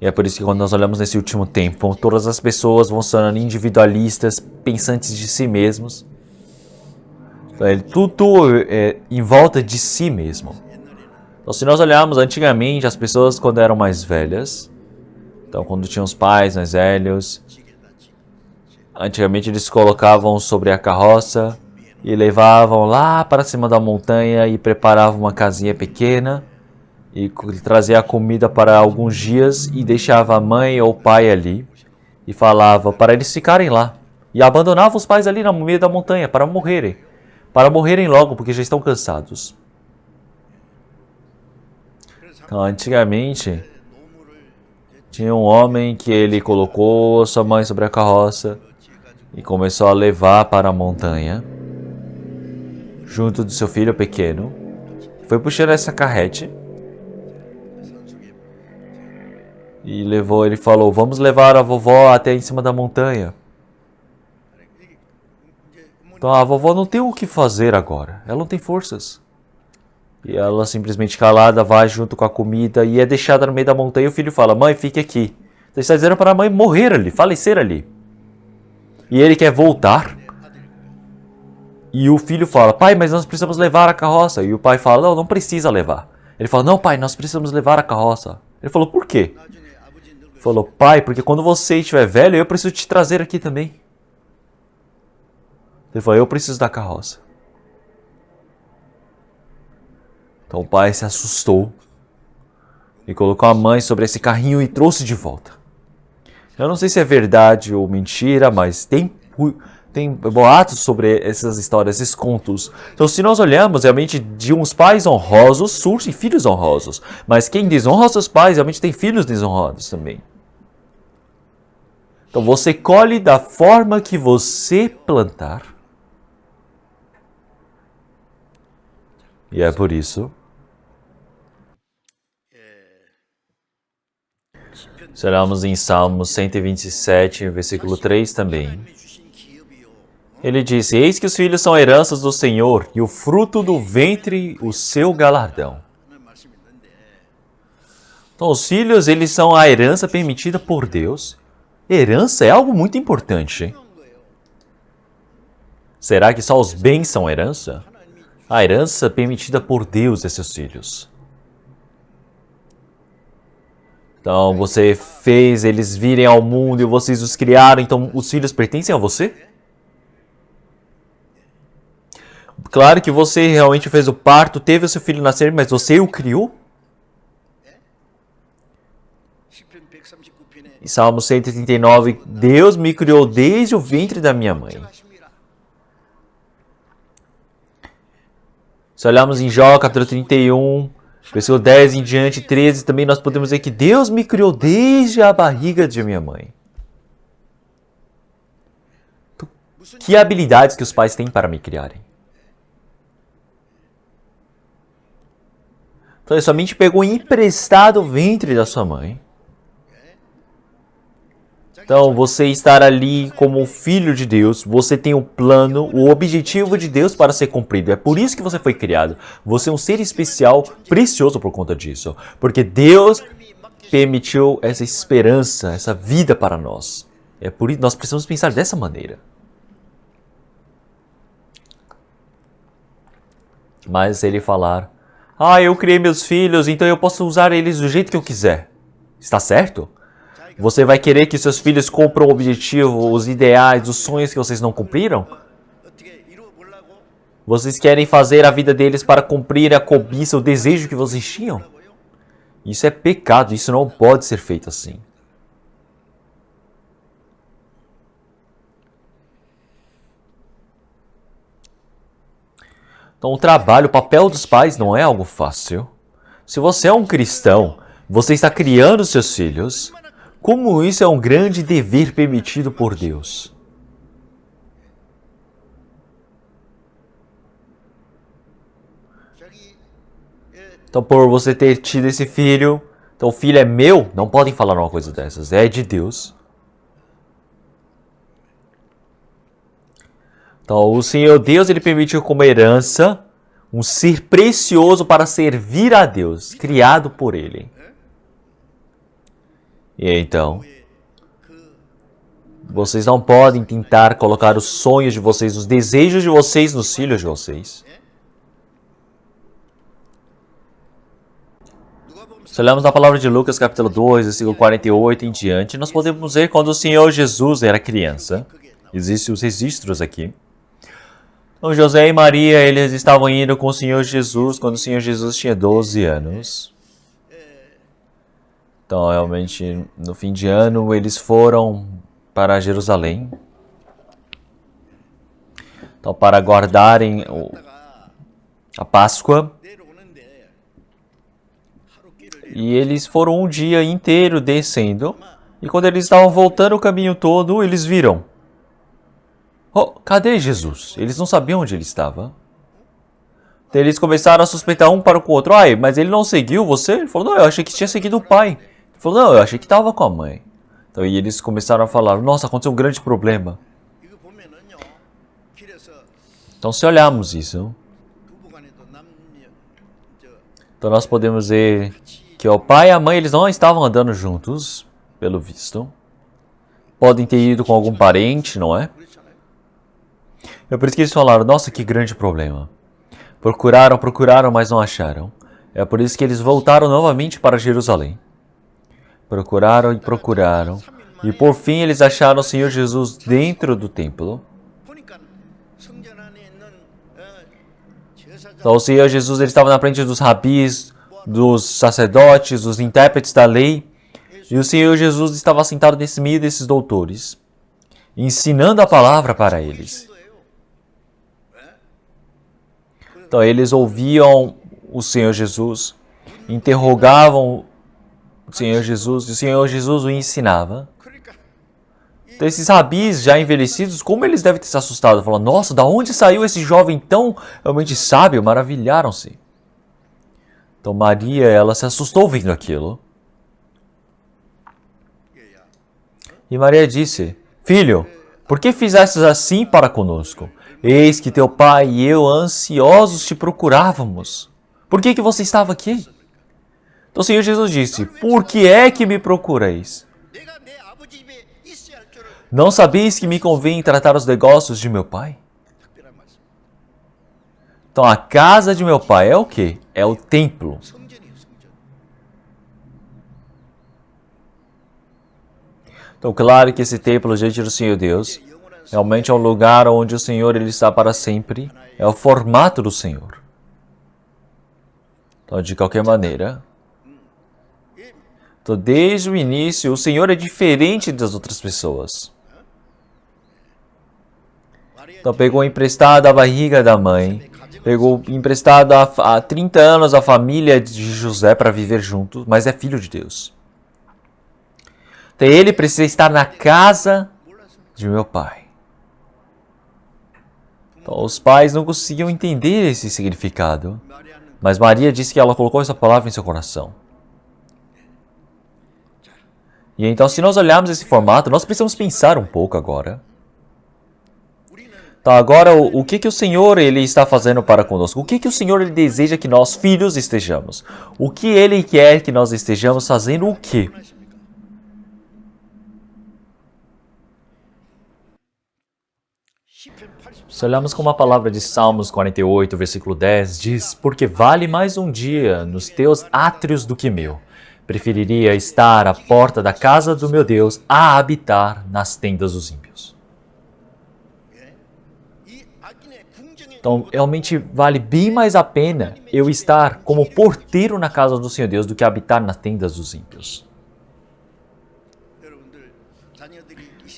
E é por isso que quando nós olhamos nesse último tempo, todas as pessoas vão se tornando individualistas, pensantes de si mesmos. Então, tudo em volta de si mesmo. Então, se nós olharmos antigamente, as pessoas quando eram mais velhas, então quando tinham os pais mais velhos, antigamente eles se colocavam sobre a carroça e levavam lá para cima da montanha e preparavam uma casinha pequena e trazia a comida para alguns dias e deixava a mãe ou o pai ali e falava para eles ficarem lá. E abandonava os pais ali no meio da montanha para morrerem logo porque já estão cansados. Então, antigamente, tinha um homem que ele colocou sua mãe sobre a carroça e começou a levar para a montanha, junto do seu filho pequeno. Foi puxando essa carrete e levou, ele falou, vamos levar a vovó até em cima da montanha. Então a vovó não tem o que fazer agora, ela não tem forças. E ela simplesmente calada vai junto com a comida e é deixada no meio da montanha e o filho fala, mãe, fique aqui. Você está dizendo para a mãe morrer ali, falecer ali. E ele quer voltar. E o filho fala, pai, mas nós precisamos levar a carroça. E o pai fala, não precisa levar. Ele fala, não pai, nós precisamos levar a carroça. Ele falou, por quê? Ele falou, pai, porque quando você estiver velho, eu preciso te trazer aqui também. Ele falou, eu preciso da carroça. Então o pai se assustou e colocou a mãe sobre esse carrinho e trouxe de volta. Eu não sei se é verdade ou mentira, mas tem boatos sobre essas histórias, esses contos. Então, se nós olhamos realmente de uns pais honrosos, surgem filhos honrosos. Mas quem desonra seus pais realmente tem filhos desonrados também. Então, você colhe da forma que você plantar. E é por isso. Se olharmos em Salmos 127, versículo 3 também. Ele disse, eis que os filhos são heranças do Senhor, e o fruto do ventre o seu galardão. Então, os filhos, eles são a herança permitida por Deus. Herança é algo muito importante. Será que só os bens são herança? A herança permitida por Deus a seus filhos. Então, você fez eles virem ao mundo e vocês os criaram, então os filhos pertencem a você? Claro que você realmente fez o parto, teve o seu filho nascer, mas você o criou? Em Salmo 139, Deus me criou desde o ventre da minha mãe. Se olharmos em Jó, capítulo 31, versículo 10 em diante, 13, também nós podemos ver que Deus me criou desde a barriga de minha mãe. Que habilidades que os pais têm para me criarem? Então, ele somente pegou emprestado o ventre da sua mãe. Então, você estar ali como filho de Deus, você tem um plano, o objetivo de Deus para ser cumprido. É por isso que você foi criado. Você é um ser especial, precioso por conta disso. Porque Deus permitiu essa esperança, essa vida para nós. É por isso que nós precisamos pensar dessa maneira. Mas ele falar, eu criei meus filhos, então eu posso usar eles do jeito que eu quiser. Está certo? Você vai querer que seus filhos cumpram o objetivo, os ideais, os sonhos que vocês não cumpriram? Vocês querem fazer a vida deles para cumprir a cobiça, o desejo que vocês tinham? Isso é pecado, isso não pode ser feito assim. Então, o trabalho, o papel dos pais não é algo fácil. Se você é um cristão, você está criando seus filhos. Como isso é um grande dever permitido por Deus. Então, por você ter tido esse filho, então o filho é meu, não podem falar uma coisa dessas, é de Deus. Então, o Senhor Deus, ele permitiu como herança um ser precioso para servir a Deus, criado por ele. E então, vocês não podem tentar colocar os sonhos de vocês, os desejos de vocês nos filhos de vocês. Se olharmos na palavra de Lucas, capítulo 2, versículo 48 em diante, nós podemos ver quando o Senhor Jesus era criança. Existem os registros aqui. Então, José e Maria, eles estavam indo com o Senhor Jesus quando o Senhor Jesus tinha 12 anos. Então, realmente, no fim de ano, eles foram para Jerusalém. Então, para guardarem a Páscoa. E eles foram um dia inteiro descendo. E quando eles estavam voltando o caminho todo, eles viram. Cadê Jesus? Eles não sabiam onde ele estava. Então, eles começaram a suspeitar um para o outro. Mas ele não seguiu você? Ele falou, não, eu achei que tinha seguido o pai. Ele falou, não, eu achei que estava com a mãe. Então, e eles começaram a falar, nossa, aconteceu um grande problema. Então, se olharmos isso, então nós podemos ver que o pai e a mãe, eles não estavam andando juntos, pelo visto. Podem ter ido com algum parente, não é? É por isso que eles falaram, nossa, que grande problema. Procuraram, mas não acharam. É por isso que eles voltaram novamente para Jerusalém. Procuraram. E por fim eles acharam o Senhor Jesus dentro do templo. Então o Senhor Jesus, ele estava na frente dos rabis, dos sacerdotes, dos intérpretes da lei. E o Senhor Jesus estava sentado nesse meio desses doutores, ensinando a palavra para eles. Então eles ouviam o Senhor Jesus, interrogavam o Senhor Jesus, e o Senhor Jesus o ensinava. Então esses rabis já envelhecidos, como eles devem ter se assustado? Falando, nossa, da onde saiu esse jovem tão realmente sábio? Maravilharam-se. Então Maria, ela se assustou vendo aquilo. E Maria disse, filho, por que fizestes assim para conosco? Eis que teu pai e eu ansiosos te procurávamos. Por que você estava aqui? Então o Senhor Jesus disse, por que é que me procurais? Não sabeis que me convém tratar os negócios de meu pai? Então a casa de meu pai é o quê? É o templo. Então claro que esse templo diante do Senhor Deus realmente é um lugar onde o Senhor ele está para sempre. É o formato do Senhor. Então, de qualquer maneira, então, desde o início, o Senhor é diferente das outras pessoas. Então, pegou emprestado a barriga da mãe. Pegou emprestado há 30 anos a família de José para viver juntos, mas é filho de Deus. Então, ele precisa estar na casa de meu pai. Então, os pais não conseguiam entender esse significado, mas Maria disse que ela colocou essa palavra em seu coração. E então, se nós olharmos esse formato, nós precisamos pensar um pouco agora. Então, agora, o que o Senhor ele está fazendo para conosco? O que o Senhor ele deseja que nós, filhos, estejamos? O que Ele quer que nós estejamos fazendo o quê? Se olharmos como a palavra de Salmos 48, versículo 10, diz: porque vale mais um dia nos teus átrios do que meu. Preferiria estar à porta da casa do meu Deus a habitar nas tendas dos ímpios. Então, realmente vale bem mais a pena eu estar como porteiro na casa do Senhor Deus do que habitar nas tendas dos ímpios.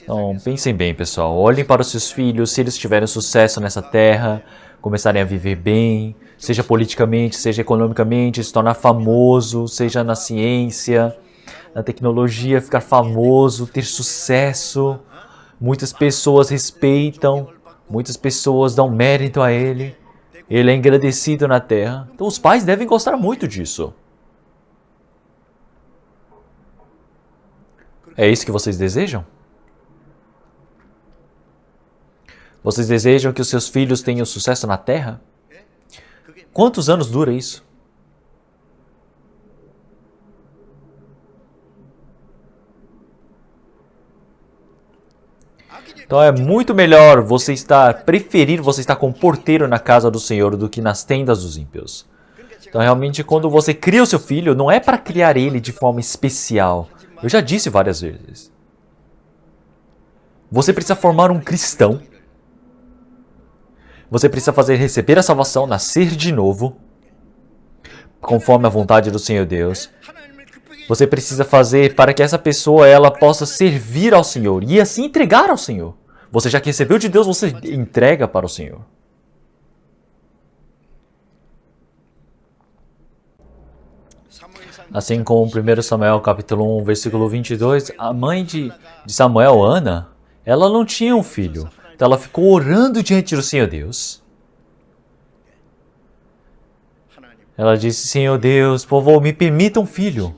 Então, pensem bem, pessoal. Olhem para os seus filhos, se eles tiverem sucesso nessa terra, começarem a viver bem, seja politicamente, seja economicamente, se tornar famoso, seja na ciência, na tecnologia, ficar famoso, ter sucesso. Muitas pessoas respeitam, muitas pessoas dão mérito a ele. Ele é engrandecido na terra. Então, os pais devem gostar muito disso. É isso que vocês desejam? Vocês desejam que os seus filhos tenham sucesso na terra? Quantos anos dura isso? Então é muito melhor preferir você estar como porteiro na casa do Senhor do que nas tendas dos ímpios. Então realmente quando você cria o seu filho, não é para criar ele de forma especial. Eu já disse várias vezes. Você precisa formar um cristão. Você precisa receber a salvação, nascer de novo, conforme a vontade do Senhor Deus. Você precisa fazer para que essa pessoa ela possa servir ao Senhor e assim entregar ao Senhor. Você já que recebeu de Deus, você entrega para o Senhor. Assim como 1 Samuel capítulo 1, versículo 22, a mãe de Samuel, Ana, ela não tinha um filho. Então ela ficou orando diante do Senhor Deus. Ela disse: Senhor Deus, por favor, me permita um filho.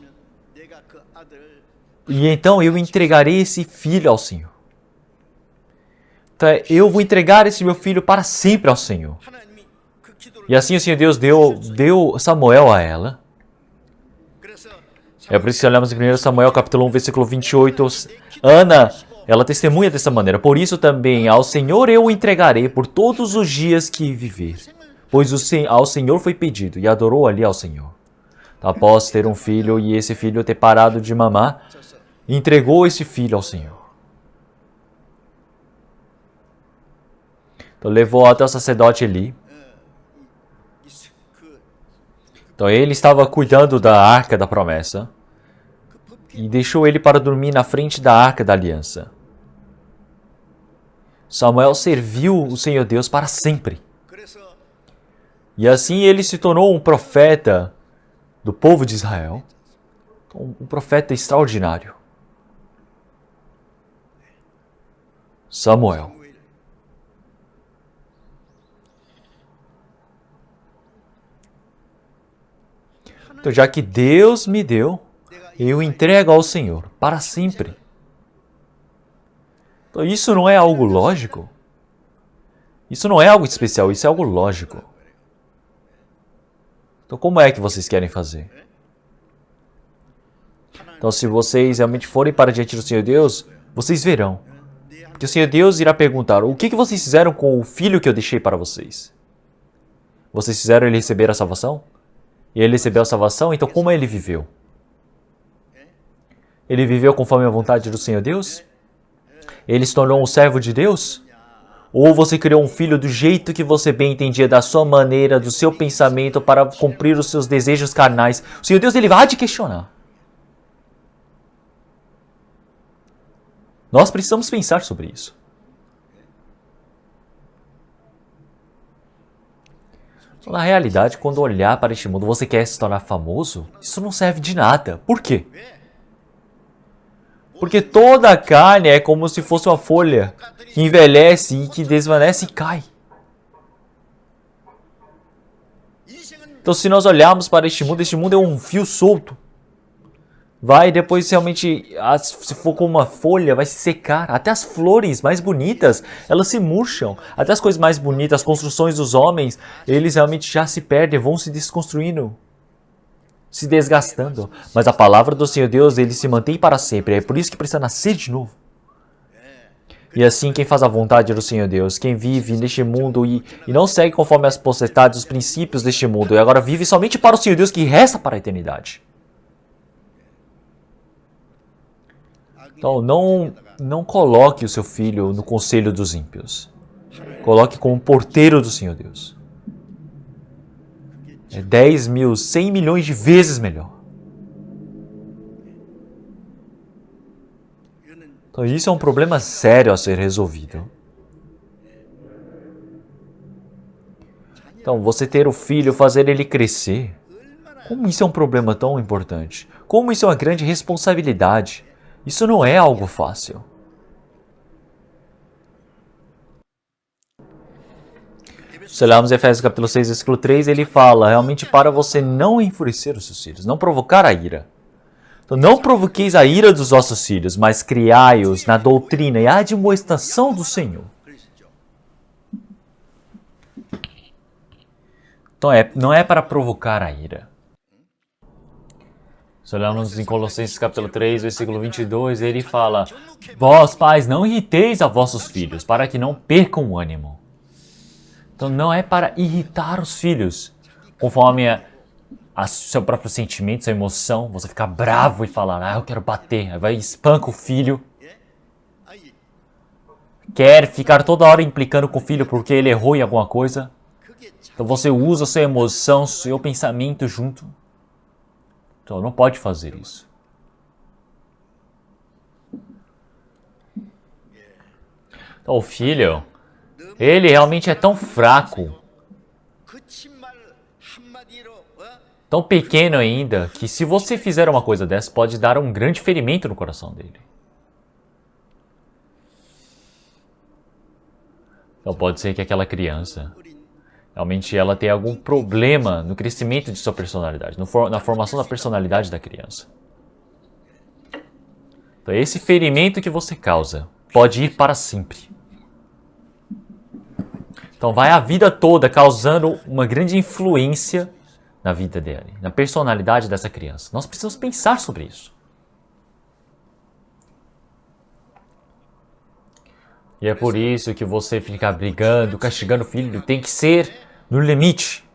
E então eu entregarei esse filho ao Senhor. Então eu vou entregar esse meu filho para sempre ao Senhor. E assim o Senhor Deus deu Samuel a ela. É por isso que olhamos em 1 Samuel capítulo 1, versículo 28. Ana, ela testemunha dessa maneira. Por isso também ao Senhor eu o entregarei por todos os dias que viver. Pois ao Senhor foi pedido e adorou ali ao Senhor. Após ter um filho e esse filho ter parado de mamar, entregou esse filho ao Senhor. Então levou até o sacerdote Eli. Então ele estava cuidando da arca da promessa. E deixou ele para dormir na frente da arca da aliança. Samuel serviu o Senhor Deus para sempre. E assim ele se tornou um profeta do povo de Israel. Um profeta extraordinário. Samuel. Então, já que Deus me deu, eu entrego ao Senhor para sempre. Então, isso não é algo lógico? Isso não é algo especial, isso é algo lógico. Então, como é que vocês querem fazer? Então, se vocês realmente forem para diante do Senhor Deus, vocês verão. Porque o Senhor Deus irá perguntar: o que vocês fizeram com o filho que eu deixei para vocês? Vocês fizeram ele receber a salvação? E ele recebeu a salvação, então como ele viveu? Ele viveu conforme a vontade do Senhor Deus? Ele se tornou um servo de Deus? Ou você criou um filho do jeito que você bem entendia, da sua maneira, do seu pensamento, para cumprir os seus desejos carnais? O Senhor Deus, ele vai te questionar. Nós precisamos pensar sobre isso. Na realidade, quando olhar para este mundo, você quer se tornar famoso? Isso não serve de nada. Por quê? Porque toda a carne é como se fosse uma folha que envelhece e que desvanece e cai. Então, se nós olharmos para este mundo é um fio solto. vai depois realmente, se for com uma folha, vai se secar. Até as flores mais bonitas, elas se murcham. Até as coisas mais bonitas, as construções dos homens, eles realmente já se perdem, vão se desconstruindo, se desgastando. Mas a palavra do Senhor Deus, ele se mantém para sempre. É por isso que precisa nascer de novo. E assim, quem faz a vontade do Senhor Deus, quem vive neste mundo e não segue conforme as potestades, os princípios deste mundo, e agora vive somente para o Senhor Deus que resta para a eternidade. Então, não coloque o seu filho no conselho dos ímpios. Coloque como porteiro do Senhor Deus. É 10 mil, 100 milhões de vezes melhor. Então, isso é um problema sério a ser resolvido. Então, você ter o filho, fazer ele crescer, como isso é um problema tão importante? Como isso é uma grande responsabilidade? Isso não é algo fácil. Se olharmos Efésios capítulo 6, versículo 3, ele fala realmente para você não enfurecer os seus filhos, não provocar a ira. Então, não provoqueis a ira dos vossos filhos, mas criai-os na doutrina e admoestação do Senhor. Então, não é para provocar a ira. Se olharmos em Colossenses capítulo 3, versículo 22, ele fala: vós, pais, não irriteis a vossos filhos, para que não percam o ânimo. Então, não é para irritar os filhos, conforme seu próprio sentimento, sua emoção, você ficar bravo e falar, eu quero bater, aí vai e espanca o filho. Quer ficar toda hora implicando com o filho porque ele errou em alguma coisa. Então você usa sua emoção, seu pensamento junto. Então não pode fazer isso. Então o filho, ele realmente é tão fraco, tão pequeno ainda, que se você fizer uma coisa dessa, pode dar um grande ferimento no coração dele. Então pode ser que aquela criança, realmente ela tenha algum problema no crescimento de sua personalidade, na formação da personalidade da criança. Então esse ferimento que você causa pode ir para sempre. Então vai a vida toda causando uma grande influência na vida dele, na personalidade dessa criança. Nós precisamos pensar sobre isso. E é por isso que você ficar brigando, castigando o filho, tem que ser no limite.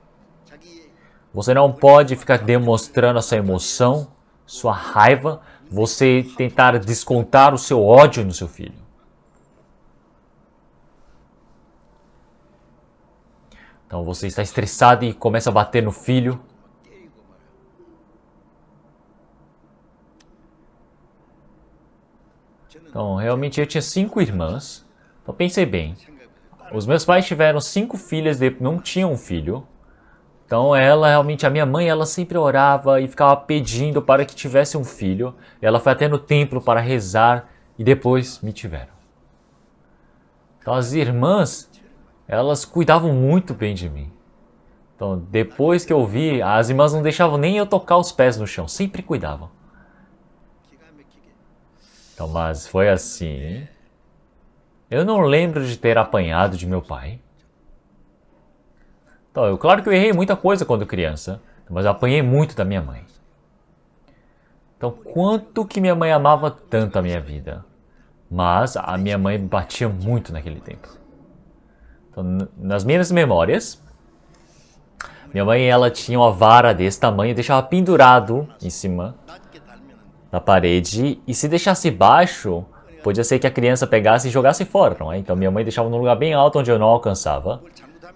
Você não pode ficar demonstrando a sua emoção, sua raiva, você tentar descontar o seu ódio no seu filho. Então você está estressado e começa a bater no filho. Então, realmente eu tinha 5 irmãs. Então pensei bem. Os meus pais tiveram 5 filhas, não tinham um filho. Então a minha mãe, ela sempre orava e ficava pedindo para que tivesse um filho. Ela foi até no templo para rezar e depois me tiveram. Então as irmãs, elas cuidavam muito bem de mim. Então, depois que eu vi, as irmãs não deixavam nem eu tocar os pés no chão. Sempre cuidavam. Então, mas foi assim. Eu não lembro de ter apanhado de meu pai. Então, claro que eu errei muita coisa quando criança. Mas eu apanhei muito da minha mãe. Então, quanto que minha mãe amava tanto a minha vida. Mas a minha mãe batia muito naquele tempo. Então, nas minhas memórias, minha mãe, ela tinha uma vara desse tamanho e deixava pendurado em cima da parede. E se deixasse baixo, podia ser que a criança pegasse e jogasse fora, não é? Então minha mãe deixava num lugar bem alto onde eu não alcançava.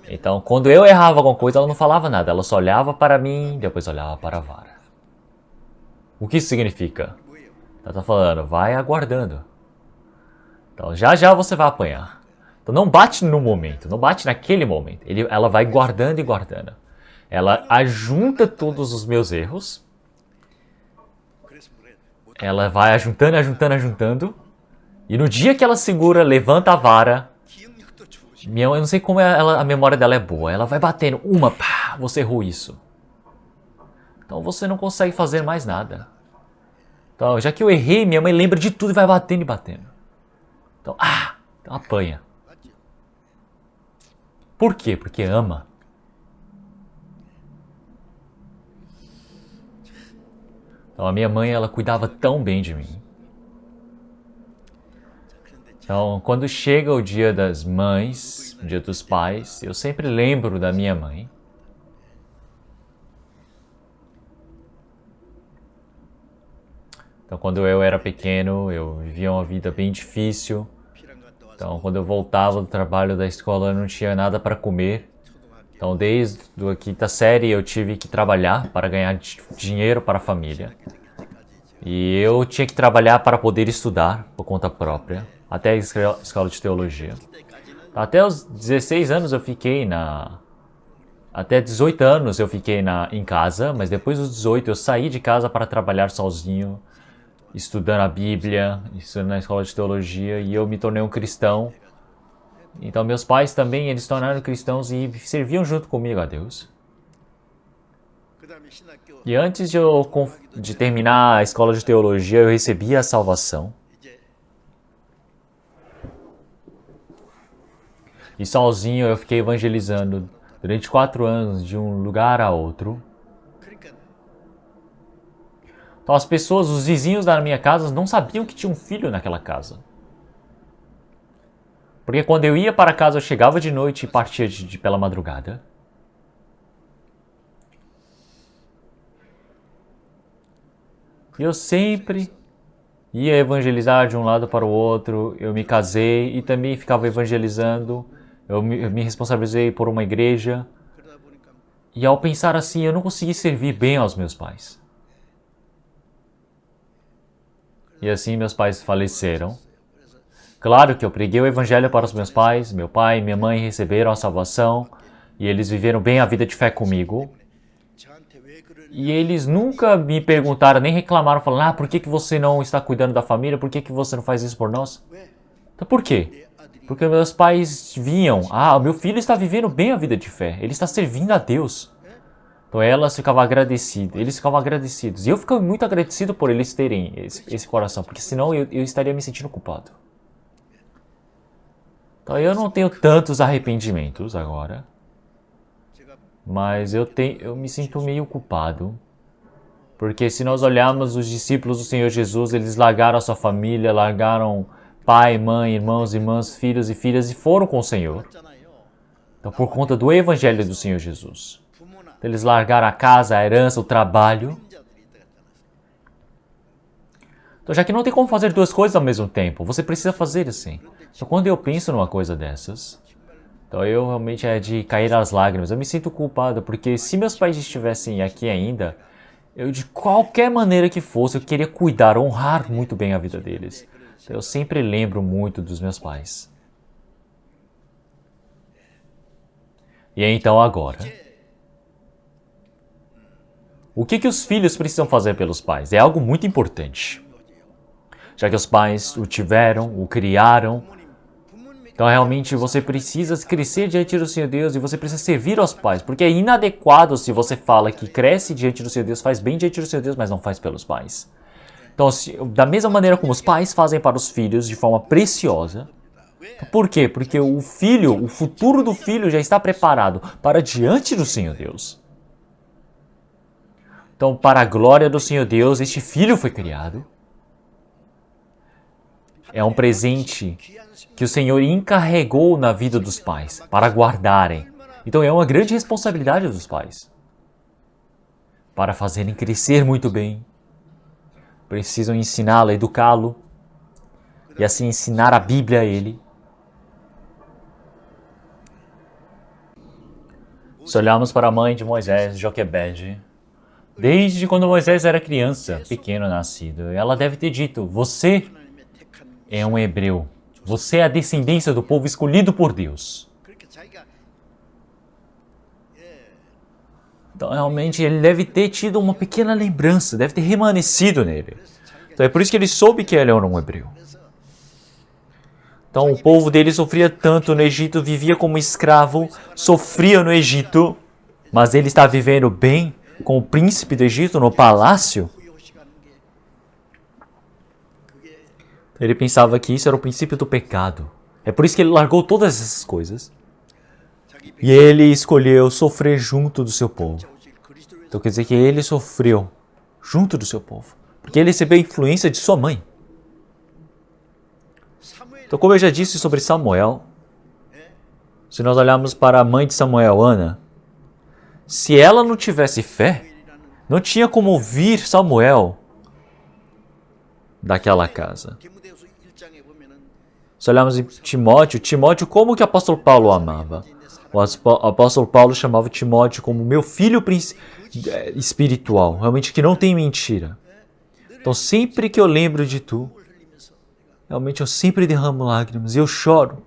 Então quando eu errava alguma coisa, ela não falava nada. Ela só olhava para mim, depois olhava para a vara. O que isso significa? Ela está falando, vai aguardando. Então já já você vai apanhar. Então não bate no momento, não bate naquele momento. Ela vai guardando e guardando. Ela ajunta todos os meus erros. Ela vai ajuntando, ajuntando, ajuntando. E no dia que ela segura, levanta a vara. Eu não sei como a memória dela é boa. Ela vai batendo você errou isso. Então você não consegue fazer mais nada. Então, já que eu errei, minha mãe lembra de tudo e vai batendo e batendo. Então, então apanha. Por quê? Porque ama. Então, a minha mãe, ela cuidava tão bem de mim. Então, quando chega o dia das mães, o dia dos pais, eu sempre lembro da minha mãe. Então, quando eu era pequeno, eu vivia uma vida bem difícil. Então, quando eu voltava do trabalho da escola, eu não tinha nada para comer. Então, desde a quinta série, eu tive que trabalhar para ganhar dinheiro para a família. E eu tinha que trabalhar para poder estudar por conta própria, até a escola de teologia. Até os 16 anos eu fiquei Até 18 anos eu fiquei em casa, mas depois dos 18 eu saí de casa para trabalhar sozinho, estudando a Bíblia, estudando na escola de teologia, e eu me tornei um cristão. Então meus pais também, eles se tornaram cristãos e serviam junto comigo a Deus. E antes de terminar a escola de teologia, eu recebi a salvação. E sozinho eu fiquei evangelizando durante 4 anos de um lugar a outro. Então as pessoas, os vizinhos da minha casa não sabiam que tinha um filho naquela casa. Porque quando eu ia para casa, eu chegava de noite e partia pela madrugada. E eu sempre ia evangelizar de um lado para o outro. Eu me casei e também ficava evangelizando. Eu me responsabilizei por uma igreja. E ao pensar assim, eu não consegui servir bem aos meus pais. E assim meus pais faleceram. Claro que eu preguei o evangelho para os meus pais. Meu pai e minha mãe receberam a salvação. E eles viveram bem a vida de fé comigo. E eles nunca me perguntaram, nem reclamaram, falando, por que você não está cuidando da família? Por que você não faz isso por nós? Então por quê? Porque meus pais viam, o meu filho está vivendo bem a vida de fé, ele está servindo a Deus. Então eles ficavam agradecidos. E eu ficava muito agradecido por eles terem esse coração, porque senão eu estaria me sentindo culpado. Então eu não tenho tantos arrependimentos agora. Mas eu me sinto meio culpado, porque se nós olharmos os discípulos do Senhor Jesus, eles largaram a sua família, largaram pai, mãe, irmãos, irmãs, filhos e filhas e foram com o Senhor. Então, por conta do Evangelho do Senhor Jesus. Eles largaram a casa, a herança, o trabalho. Então, já que não tem como fazer 2 coisas ao mesmo tempo, você precisa fazer assim. Então, quando eu penso numa coisa dessas, então eu realmente é de cair às lágrimas. Eu me sinto culpado, porque se meus pais estivessem aqui ainda, eu de qualquer maneira que fosse, eu queria cuidar, honrar muito bem a vida deles. Então, eu sempre lembro muito dos meus pais. E então agora, o que os filhos precisam fazer pelos pais? É algo muito importante. Já que os pais o tiveram, o criaram, então, realmente, você precisa crescer diante do Senhor Deus e você precisa servir aos pais, porque é inadequado se você fala que cresce diante do Senhor Deus, faz bem diante do Senhor Deus, mas não faz pelos pais. Então, da mesma maneira como os pais fazem para os filhos de forma preciosa, por quê? Porque o futuro do filho já está preparado para diante do Senhor Deus. Então, para a glória do Senhor Deus, este filho foi criado. É um presente que o Senhor encarregou na vida dos pais para guardarem. Então é uma grande responsabilidade dos pais. Para fazerem crescer muito bem. Precisam ensiná-lo, educá-lo. E assim ensinar a Bíblia a ele. Se olharmos para a mãe de Moisés, Joquebede, desde quando Moisés era criança, pequeno nascido, ela deve ter dito, você é um hebreu. Você é a descendência do povo escolhido por Deus. Então, realmente, ele deve ter tido uma pequena lembrança, deve ter remanescido nele. Então, é por isso que ele soube que ele era um hebreu. Então, o povo dele sofria tanto no Egito, vivia como escravo, sofria no Egito, mas ele está vivendo bem com o príncipe do Egito no palácio. Ele pensava que isso era o princípio do pecado. É por isso que ele largou todas essas coisas. E ele escolheu sofrer junto do seu povo. Então quer dizer que ele sofreu junto do seu povo. Porque ele recebeu a influência de sua mãe. Então, como eu já disse sobre Samuel, se nós olharmos para a mãe de Samuel, Ana, se ela não tivesse fé, não tinha como ouvir Samuel daquela casa. Se olharmos em Timóteo, como que o apóstolo Paulo amava? O apóstolo Paulo chamava Timóteo como meu filho espiritual, realmente que não tem mentira. Então, sempre que eu lembro de tu, realmente eu sempre derramo lágrimas e eu choro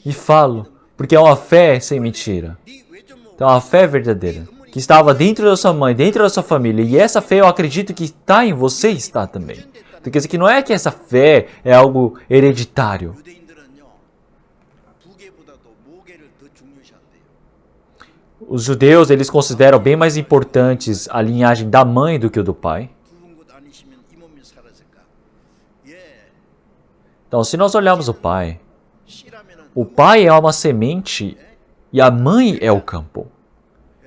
e falo, porque é uma fé sem mentira. Então, é uma fé verdadeira, que estava dentro da sua mãe, dentro da sua família, e essa fé eu acredito que está em você, está também. Então, quer dizer que não é que essa fé é algo hereditário. Os judeus, eles consideram bem mais importantes a linhagem da mãe do que o do pai. Então, se nós olharmos o pai é uma semente e a mãe é o campo.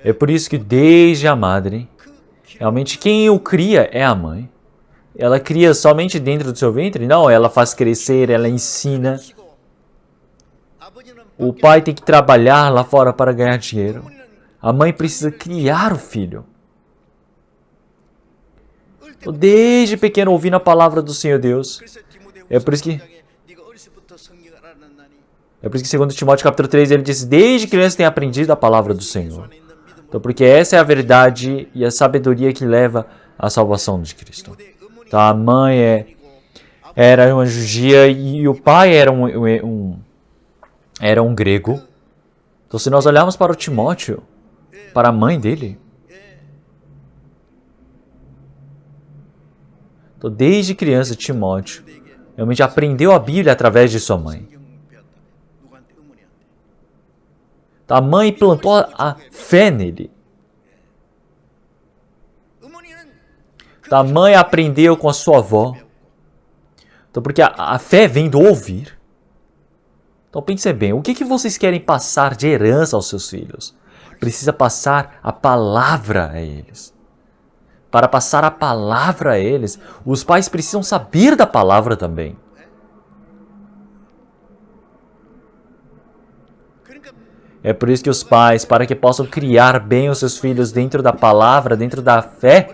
É por isso que desde a madre, realmente quem o cria é a mãe. Ela cria somente dentro do seu ventre? Não, ela faz crescer, ela ensina. O pai tem que trabalhar lá fora para ganhar dinheiro. A mãe precisa criar o filho. Então, desde pequeno ouvindo a palavra do Senhor Deus. É por isso que 2 Timóteo capítulo 3 ele diz, desde criança tem aprendido a palavra do Senhor. Então, porque essa é a verdade e a sabedoria que leva à salvação de Cristo. Então, a mãe era uma judia e o pai era um grego. Então, se nós olharmos para o Timóteo, para a mãe dele, então, desde criança, Timóteo realmente aprendeu a Bíblia através de sua mãe. Então, a mãe plantou a fé nele. Então, a mãe aprendeu com a sua avó. Então, porque a fé vem do ouvir. Então, pense bem, o que vocês querem passar de herança aos seus filhos? Precisa passar a palavra a eles. Para passar a palavra a eles, os pais precisam saber da palavra também. É por isso que os pais, para que possam criar bem os seus filhos dentro da palavra, dentro da fé,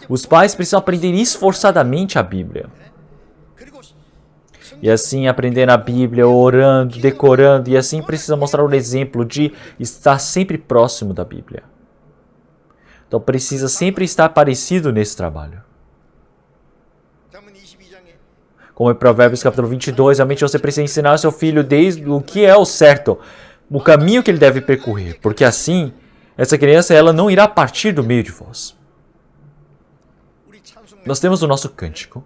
os pais precisam aprender esforçadamente a Bíblia. E assim aprender a Bíblia, orando, decorando, e assim precisa mostrar o exemplo de estar sempre próximo da Bíblia. Então precisa sempre estar parecido nesse trabalho. Como em Provérbios capítulo 22, realmente você precisa ensinar ao seu filho desde o que é o certo, o caminho que ele deve percorrer, porque assim, essa criança ela não irá partir do meio de vós. Nós temos o nosso cântico.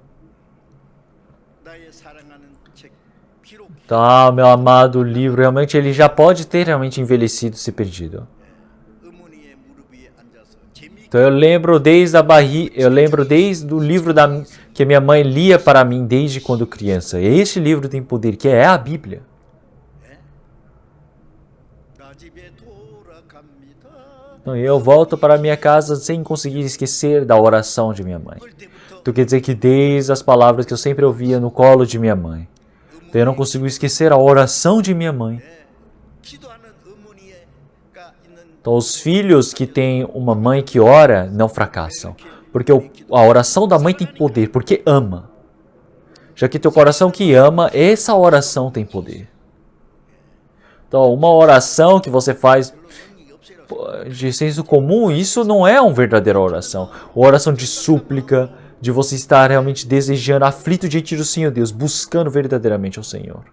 Tá, meu amado livro, realmente ele já pode ter realmente envelhecido, se perdido. Então eu lembro desde o livro que a minha mãe lia para mim desde quando criança. E este livro tem poder, que é a Bíblia. Então eu volto para minha casa sem conseguir esquecer da oração de minha mãe. Então quer dizer que desde as palavras que eu sempre ouvia no colo de minha mãe, então eu não consigo esquecer a oração de minha mãe. Então os filhos que têm uma mãe que ora não fracassam. Porque a oração da mãe tem poder, porque ama. Já que teu coração que ama, essa oração tem poder. Então uma oração que você faz de senso comum, isso não é uma verdadeira oração. Uma oração de súplica, de você estar realmente desejando, aflito diante do Senhor Deus, buscando verdadeiramente ao Senhor.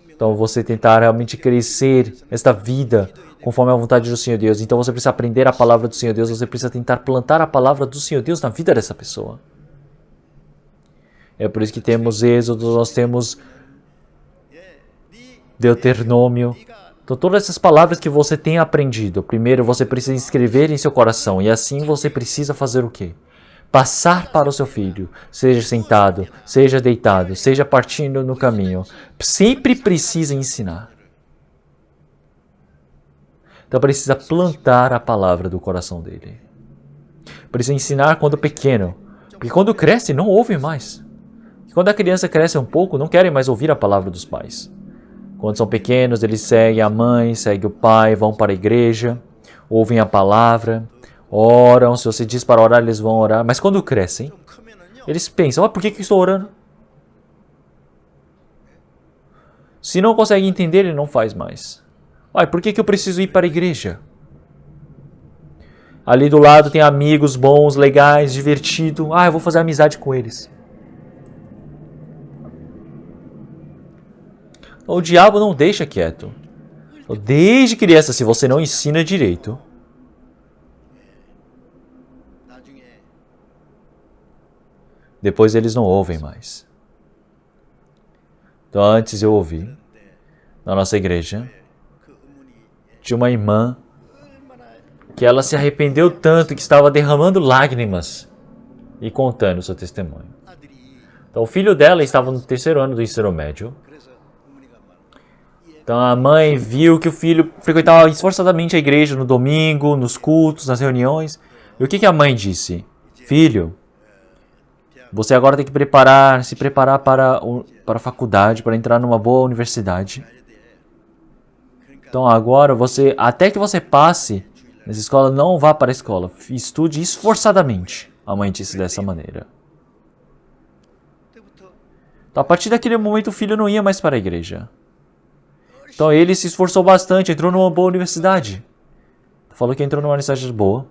Então você tentar realmente crescer esta vida conforme a vontade do Senhor Deus. Então você precisa aprender a palavra do Senhor Deus, você precisa tentar plantar a palavra do Senhor Deus na vida dessa pessoa. É por isso que temos Êxodo, nós temos Deuteronômio. Então todas essas palavras que você tem aprendido, primeiro você precisa escrever em seu coração. E assim você precisa fazer o quê? passar para o seu filho, seja sentado, seja deitado, seja partindo no caminho. Sempre precisa ensinar. Então precisa plantar a palavra do coração dele. Precisa ensinar quando pequeno, porque quando cresce não ouve mais. E quando a criança cresce um pouco, não querem mais ouvir a palavra dos pais. Quando são pequenos, eles seguem a mãe, seguem o pai, vão para a igreja, ouvem a palavra, oram. Se você diz para orar, eles vão orar. Mas quando crescem, eles pensam, por que eu estou orando? Se não consegue entender, ele não faz mais. Por que eu preciso ir para a igreja? Ali do lado tem amigos bons, legais, divertido. Eu vou fazer amizade com eles. O diabo não deixa quieto. Desde criança, se você não ensina direito, depois eles não ouvem mais. Então antes eu ouvi, na nossa igreja, de uma irmã que ela se arrependeu tanto que estava derramando lágrimas e contando o seu testemunho. Então o filho dela estava no 3º ano do ensino médio. Então a mãe viu que o filho frequentava esforçadamente a igreja no domingo, nos cultos, nas reuniões. E o que a mãe disse? Filho, você agora tem que se preparar para a faculdade, para entrar numa boa universidade. Então agora até que você passe nessa escola, não vá para a escola. Estude esforçadamente. A mãe disse dessa maneira. Então a partir daquele momento o filho não ia mais para a igreja. Então ele se esforçou bastante, entrou numa boa universidade. Falou que entrou numa universidade boa.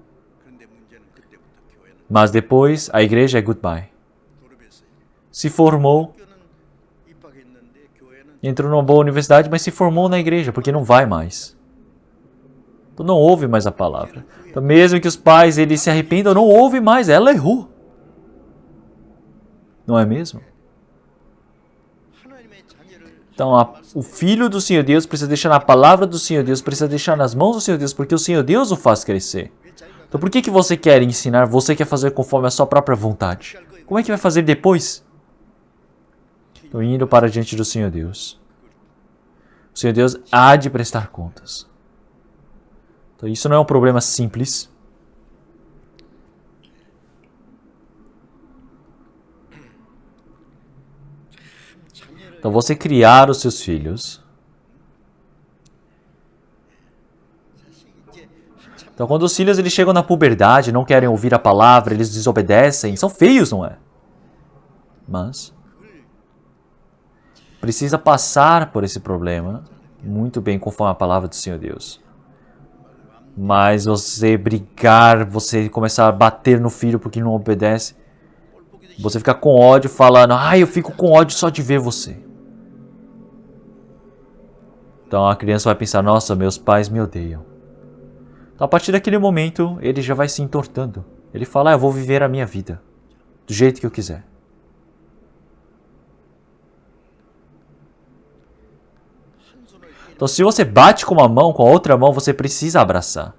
Mas depois a igreja é goodbye. Se formou. Entrou numa boa universidade, mas se formou na igreja, porque não vai mais. Então não ouve mais a palavra. Então mesmo que os pais eles se arrependam, não ouve mais. Ela errou. Não é mesmo? Então o filho do Senhor Deus precisa deixar na palavra do Senhor Deus, precisa deixar nas mãos do Senhor Deus, porque o Senhor Deus o faz crescer. Então por que você quer ensinar, você quer fazer conforme a sua própria vontade? Como é que vai fazer depois? Estou indo para diante do Senhor Deus. O Senhor Deus há de prestar contas. Então isso não é um problema simples. Então você criar os seus filhos. Então quando os filhos eles chegam na puberdade, não querem ouvir a palavra, eles desobedecem, são feios, não é? Mas precisa passar por esse problema muito bem conforme a palavra do Senhor Deus. Mas você brigar, você começar a bater no filho porque não obedece, você fica com ódio falando, eu fico com ódio só de ver você. Então a criança vai pensar, nossa, meus pais me odeiam. Então a partir daquele momento, ele já vai se entortando. Ele fala, eu vou viver a minha vida, do jeito que eu quiser. Então se você bate com uma mão, com a outra mão, você precisa abraçar.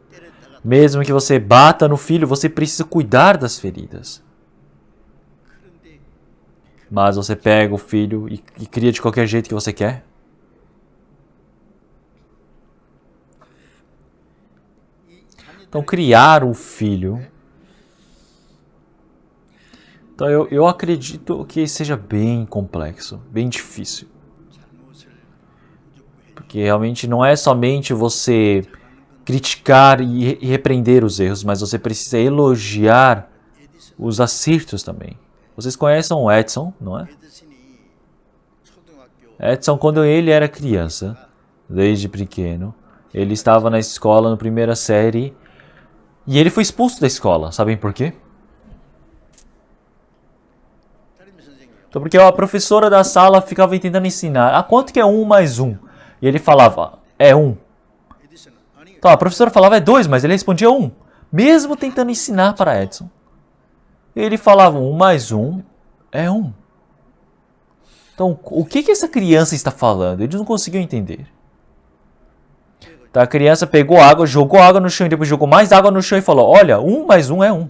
Mesmo que você bata no filho, você precisa cuidar das feridas. Mas você pega o filho e cria de qualquer jeito que você quer? Então criar um filho... Então eu acredito que seja bem complexo, bem difícil. Porque realmente não é somente você criticar e repreender os erros, mas você precisa elogiar os acertos também. Vocês conhecem o Edson, não é? Edson, quando ele era criança, desde pequeno, ele estava na escola na primeira série e ele foi expulso da escola. Sabem por quê? Então, porque a professora da sala ficava tentando ensinar. Quanto que é 1 mais 1? E ele falava, é 1. Então, a professora falava, é 2, mas ele respondia 1. Mesmo tentando ensinar para Edson. Ele falava, 1 mais 1 é 1. Então, o que essa criança está falando? Eles não conseguiam entender. Então, a criança pegou água, jogou água no chão e depois jogou mais água no chão e falou, olha, 1 mais 1 é 1.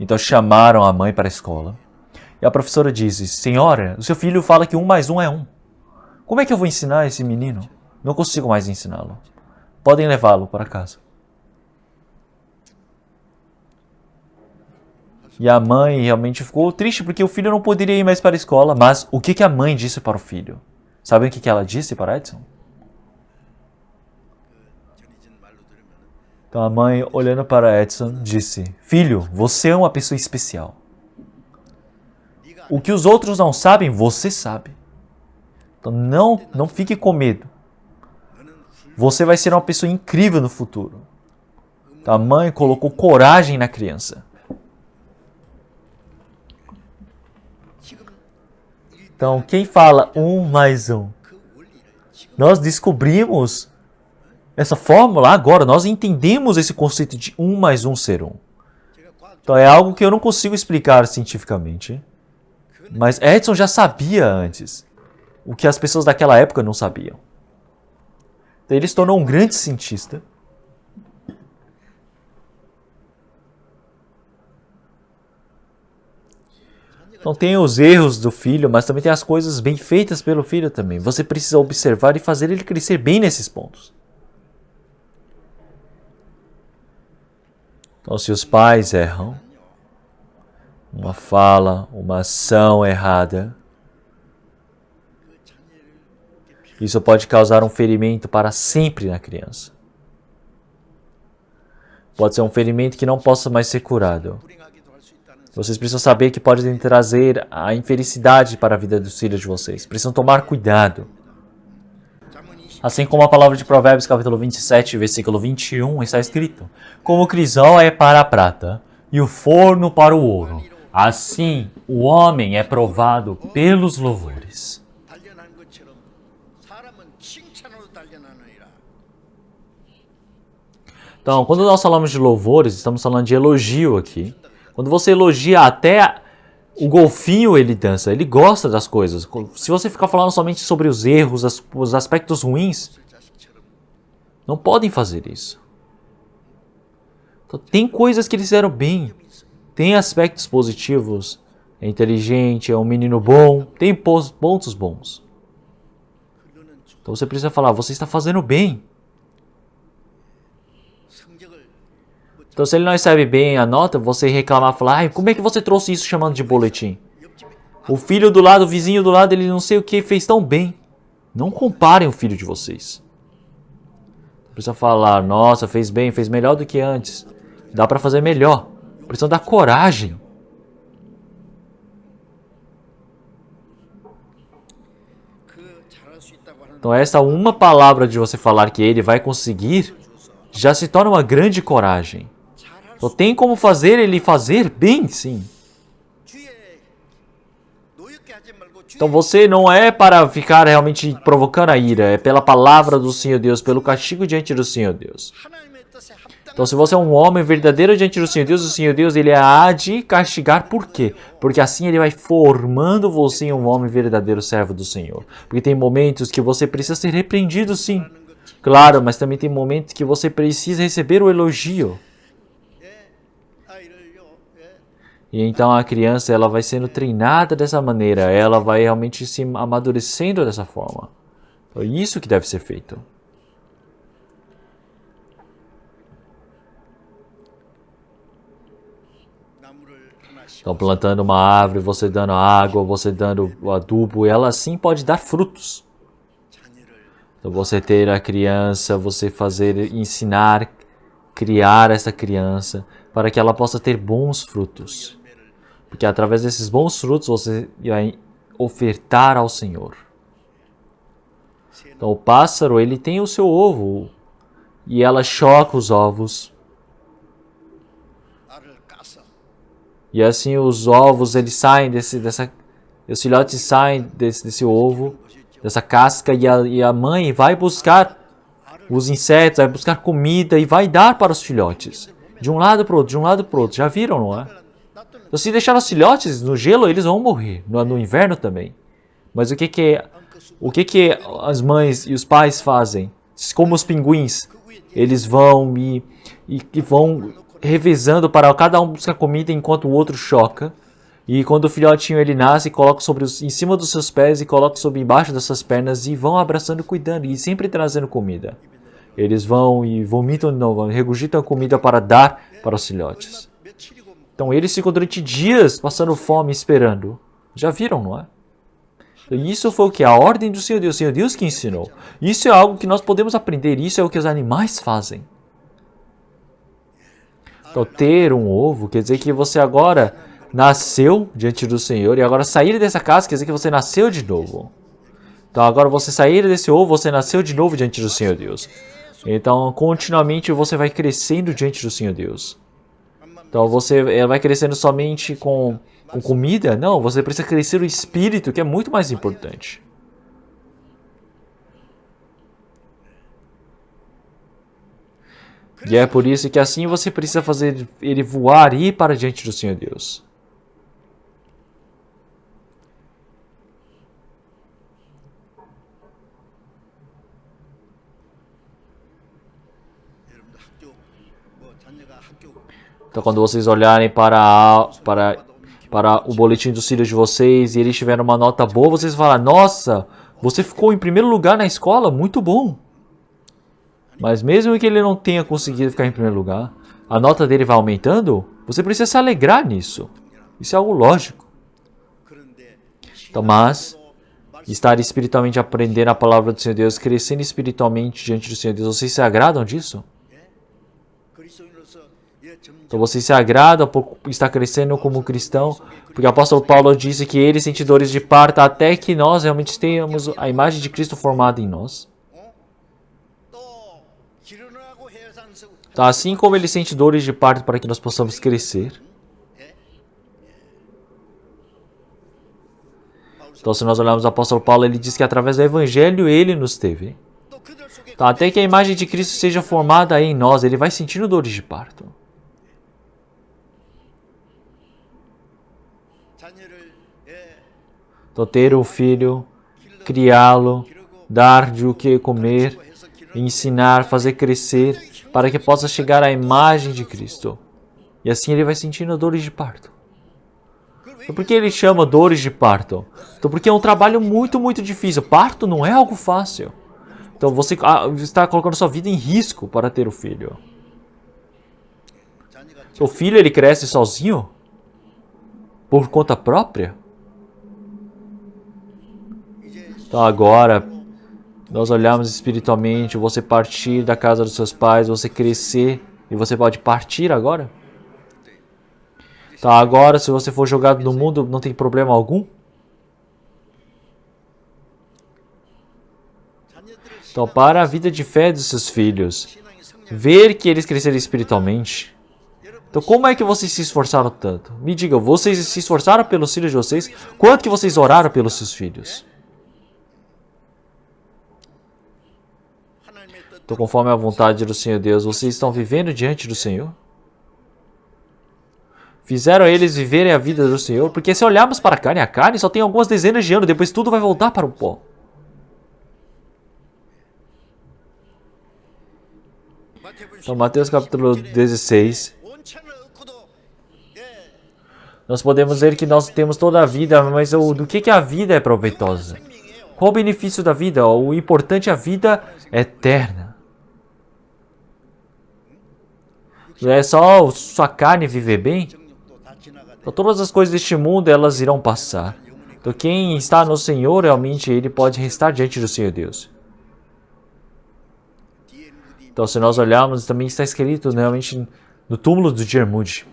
Então chamaram a mãe para a escola. E a professora disse, senhora, o seu filho fala que 1 mais 1 é 1. Como é que eu vou ensinar esse menino? Não consigo mais ensiná-lo. Podem levá-lo para casa. E a mãe realmente ficou triste porque o filho não poderia ir mais para a escola. Mas o que a mãe disse para o filho? Sabem o que ela disse para Edson? Então a mãe, olhando para Edson, disse, filho, você é uma pessoa especial. O que os outros não sabem, você sabe. Então não fique com medo. Você vai ser uma pessoa incrível no futuro. Então a mãe colocou coragem na criança. Então quem fala 1 mais 1? Nós descobrimos essa fórmula agora, nós entendemos esse conceito de 1 mais 1 ser 1. Então é algo que eu não consigo explicar cientificamente. Mas Edson já sabia antes. O que as pessoas daquela época não sabiam. Então ele se tornou um grande cientista. Então tem os erros do filho, mas também tem as coisas bem feitas pelo filho também. Você precisa observar e fazer ele crescer bem nesses pontos. Então se os pais erram, uma fala, uma ação errada, isso pode causar um ferimento para sempre na criança. Pode ser um ferimento que não possa mais ser curado. Vocês precisam saber que pode trazer a infelicidade para a vida dos filhos de vocês. Precisam tomar cuidado. Assim como a palavra de Provérbios, capítulo 27, versículo 21, está escrito: como o crisol é para a prata e o forno para o ouro, assim o homem é provado pelos louvores. Então, quando nós falamos de louvores, estamos falando de elogio aqui. Quando você elogia, até o golfinho ele dança, ele gosta das coisas. Se você ficar falando somente sobre os erros, os aspectos ruins, não podem fazer isso. Então, tem coisas que eles fizeram bem, tem aspectos positivos, é inteligente, é um menino bom, tem pontos bons. Então você precisa falar, você está fazendo bem. Então se ele não recebe bem a nota, você reclamar, falar, como é que você trouxe isso chamando de boletim? O filho do lado, o vizinho do lado, ele não sei o que fez tão bem. Não comparem o filho de vocês. Precisa falar, nossa, fez bem, fez melhor do que antes. Dá para fazer melhor. Precisa dar coragem. Então essa uma palavra de você falar que ele vai conseguir, já se torna uma grande coragem. Então tem como fazer ele fazer bem, sim. Então você não é para ficar realmente provocando a ira, é pela palavra do Senhor Deus, pelo castigo diante do Senhor Deus. Então se você é um homem verdadeiro diante do Senhor Deus, o Senhor Deus ele há de castigar. Por quê? Porque assim ele vai formando você em um homem verdadeiro servo do Senhor. Porque tem momentos que você precisa ser repreendido, sim. Claro, mas também tem momentos que você precisa receber o elogio. E então a criança ela vai sendo treinada dessa maneira, ela vai realmente se amadurecendo dessa forma. É isso que deve ser feito. Então plantando uma árvore, você dando água, você dando o adubo, ela assim pode dar frutos. Então você ter a criança, você fazer, ensinar, criar essa criança para que ela possa ter bons frutos. Porque através desses bons frutos você vai ofertar ao Senhor. Então o pássaro, ele tem o seu ovo e ela choca os ovos. E assim os ovos, eles saem os filhotes saem desse ovo, dessa casca e a mãe vai buscar os insetos, vai buscar comida e vai dar para os filhotes. De um lado para o outro, de um lado para o outro. Já viram, não é? Então, se deixar os filhotes no gelo, eles vão morrer. No inverno também. Mas o que as mães e os pais fazem? Como os pinguins, eles vão e vão revezando para cada um buscar comida enquanto o outro choca. E quando o filhotinho ele nasce, coloca em cima dos seus pés e coloca sobre embaixo das suas pernas e vão abraçando e cuidando e sempre trazendo comida. Eles vão e vomitam de novo, regurgitam comida para dar para os filhotes. Então eles ficam durante dias passando fome esperando. Já viram, não é? Isso foi o que? A ordem do Senhor Deus. O Senhor Deus que ensinou. Isso é algo que nós podemos aprender. Isso é o que os animais fazem. Então ter um ovo quer dizer que você agora nasceu diante do Senhor. E agora sair dessa casa quer dizer que você nasceu de novo. Então agora você sair desse ovo, você nasceu de novo diante do Senhor Deus. Então continuamente você vai crescendo diante do Senhor Deus. Então você vai crescendo somente com comida? Não, você precisa crescer no espírito, que é muito mais importante. E é por isso que assim você precisa fazer ele voar e ir para diante do Senhor Deus. Então quando vocês olharem para o boletim dos filhos de vocês e eles tiveram uma nota boa, vocês falam, nossa, você ficou em primeiro lugar na escola, muito bom. Mas mesmo que ele não tenha conseguido ficar em primeiro lugar, a nota dele vai aumentando, você precisa se alegrar nisso. Isso é algo lógico. Então, mas estar espiritualmente aprendendo a palavra do Senhor Deus, crescendo espiritualmente diante do Senhor Deus, vocês se agradam disso? Então vocês se agradam por estar crescendo como cristão, porque o apóstolo Paulo disse que ele sente dores de parto até que nós realmente tenhamos a imagem de Cristo formada em nós. Então, assim como ele sente dores de parto para que nós possamos crescer. Então se nós olharmos o apóstolo Paulo, ele diz que através do evangelho ele nos teve. Então, até que a imagem de Cristo seja formada em nós, ele vai sentindo dores de parto. Então, ter um filho, criá-lo, dar-lhe o que comer, ensinar, fazer crescer, para que possa chegar à imagem de Cristo. E assim ele vai sentindo dores de parto. Então, por que ele chama dores de parto? Então, porque é um trabalho muito, muito difícil. Parto não é algo fácil. Então, você está colocando sua vida em risco para ter o filho. O filho, ele cresce sozinho? Por conta própria? Então agora, nós olhamos espiritualmente, você partir da casa dos seus pais, você crescer, e você pode partir agora? Então agora, se você for jogado no mundo, não tem problema algum? Então, para a vida de fé dos seus filhos, ver que eles cresceram espiritualmente. Então, como é que vocês se esforçaram tanto? Me digam, vocês se esforçaram pelos filhos de vocês? Quanto que vocês oraram pelos seus filhos? Então, conforme a vontade do Senhor Deus, vocês estão vivendo diante do Senhor? Fizeram eles viverem a vida do Senhor? Porque se olharmos para a carne só tem algumas dezenas de anos, depois tudo vai voltar para o pó. Então, Mateus capítulo 16. Nós podemos ver que nós temos toda a vida, mas do que a vida é proveitosa? Qual o benefício da vida? O importante é a vida eterna. Não é só sua carne viver bem? Então, todas as coisas deste mundo, elas irão passar. Então, quem está no Senhor, realmente, ele pode restar diante do Senhor Deus. Então, se nós olharmos, também está escrito realmente no túmulo do Jermude.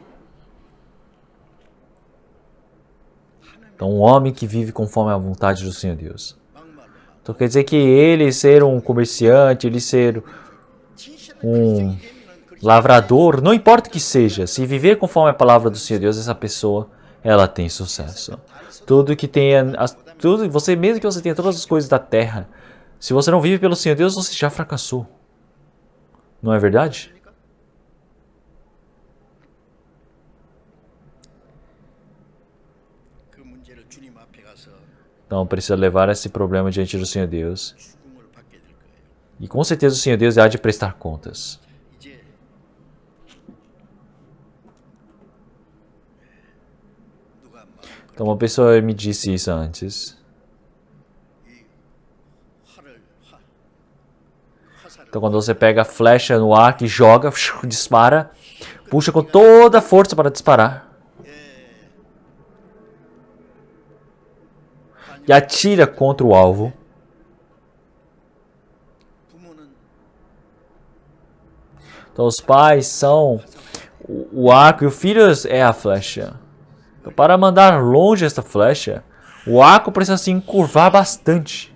Então, um homem que vive conforme a vontade do Senhor Deus. Então, quer dizer que ele ser um comerciante, ele ser um lavrador, não importa o que seja, se viver conforme a palavra do Senhor Deus, essa pessoa, ela tem sucesso. Tudo que tenha, você mesmo que você tenha todas as coisas da terra, se você não vive pelo Senhor Deus, você já fracassou. Não é verdade? Então precisa levar esse problema diante do Senhor Deus. E com certeza o Senhor Deus há de prestar contas. Então uma pessoa me disse isso antes. Então quando você pega a flecha no ar, que joga, dispara, puxa com toda a força para disparar. E atira contra o alvo. Então os pais são o arco e o filho é a flecha. Então, para mandar longe esta flecha, o arco precisa se encurvar bastante.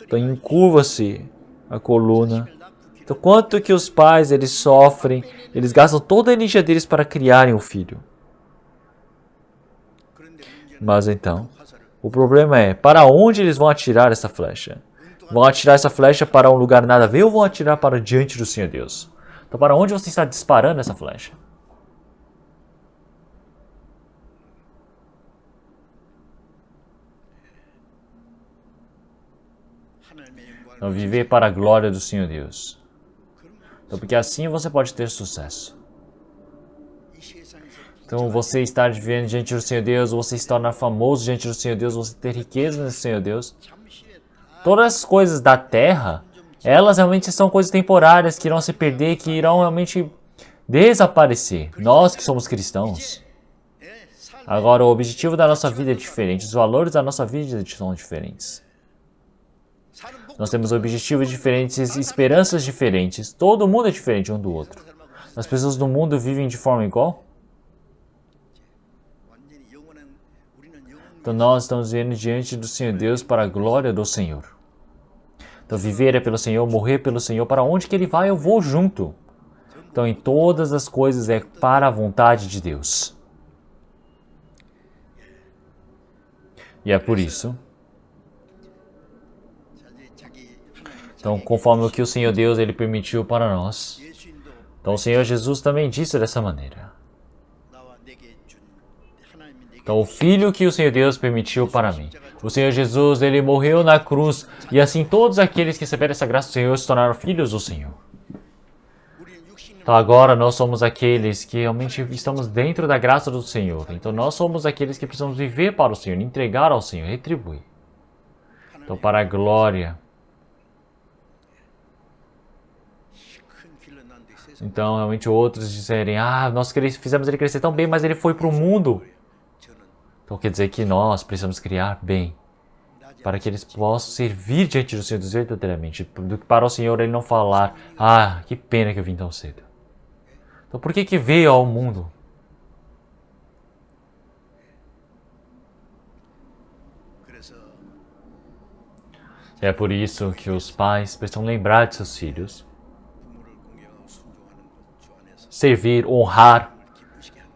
Então encurva-se a coluna. Então quanto que os pais eles sofrem, eles gastam toda a energia deles para criarem o filho. Mas então, o problema é, para onde eles vão atirar essa flecha? Vão atirar essa flecha para um lugar nada a ver ou vão atirar para diante do Senhor Deus? Então para onde você está disparando essa flecha? Então viver para a glória do Senhor Deus. Então porque assim você pode ter sucesso. Então você estar vivendo diante do Senhor Deus, você se tornar famoso diante do Senhor Deus, você ter riqueza no Senhor Deus. Todas as coisas da terra, elas realmente são coisas temporárias que irão se perder, que irão realmente desaparecer. Nós que somos cristãos. Agora o objetivo da nossa vida é diferente, os valores da nossa vida são diferentes. Nós temos objetivos diferentes, esperanças diferentes. Todo mundo é diferente um do outro. As pessoas do mundo vivem de forma igual? Então nós estamos vivendo diante do Senhor Deus para a glória do Senhor. Então viver é pelo Senhor, morrer pelo Senhor. Para onde que Ele vai, eu vou junto. Então em todas as coisas é para a vontade de Deus. E é por isso. Então conforme o que o Senhor Deus Ele permitiu para nós. Então o Senhor Jesus também disse dessa maneira. Então, o filho que o Senhor Deus permitiu para mim. O Senhor Jesus, Ele morreu na cruz. E assim, todos aqueles que receberam essa graça do Senhor se tornaram filhos do Senhor. Então, agora nós somos aqueles que realmente estamos dentro da graça do Senhor. Então, nós somos aqueles que precisamos viver para o Senhor, entregar ao Senhor, retribuir. Então, para a glória. Então, realmente outros dizerem, nós fizemos ele crescer tão bem, mas ele foi para o mundo. Então quer dizer que nós precisamos criar bem, para que eles possam servir diante do Senhor verdadeiramente, para o Senhor Ele não falar, que pena que eu vim tão cedo. Então por que veio ao mundo? É por isso que os pais precisam lembrar de seus filhos, servir, honrar,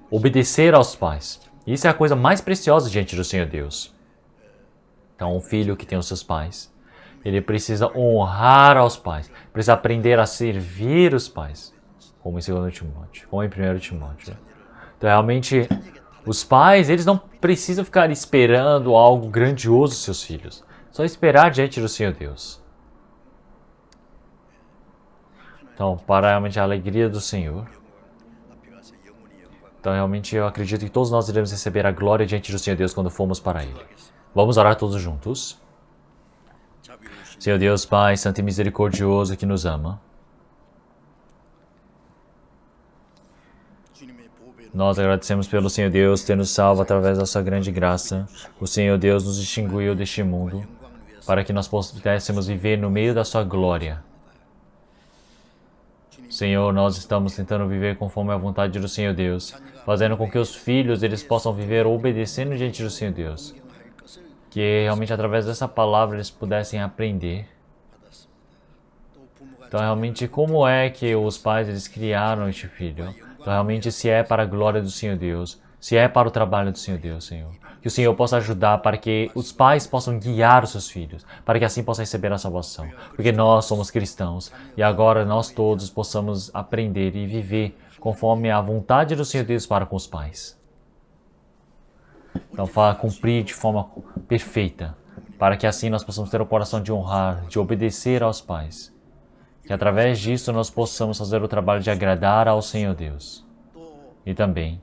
obedecer aos pais. Isso é a coisa mais preciosa diante do Senhor Deus. Então, um filho que tem os seus pais, ele precisa honrar aos pais, precisa aprender a servir os pais, como em 2 Timóteo, como em 1 Timóteo. Então, realmente, os pais, eles não precisam ficar esperando algo grandioso dos seus filhos, só esperar diante do Senhor Deus. Então, para realmente a alegria do Senhor. Então, realmente, eu acredito que todos nós iremos receber a glória diante do Senhor Deus quando formos para Ele. Vamos orar todos juntos. Senhor Deus, Pai, Santo e Misericordioso, que nos ama. Nós agradecemos pelo Senhor Deus ter nos salvo através da sua grande graça. O Senhor Deus nos distinguiu deste mundo para que nós pudéssemos viver no meio da sua glória. Senhor, nós estamos tentando viver conforme a vontade do Senhor Deus, fazendo com que os filhos eles possam viver obedecendo diante do Senhor Deus. Que realmente através dessa palavra eles pudessem aprender. Então realmente como é que os pais eles criaram este filho? Então realmente se é para a glória do Senhor Deus, se é para o trabalho do Senhor Deus, Senhor. Que o Senhor possa ajudar para que os pais possam guiar os seus filhos, para que assim possam receber a salvação. Porque nós somos cristãos e agora nós todos possamos aprender e viver conforme a vontade do Senhor Deus para com os pais. Então, cumprir de forma perfeita, para que assim nós possamos ter o coração de honrar, de obedecer aos pais. Que através disso nós possamos fazer o trabalho de agradar ao Senhor Deus. E também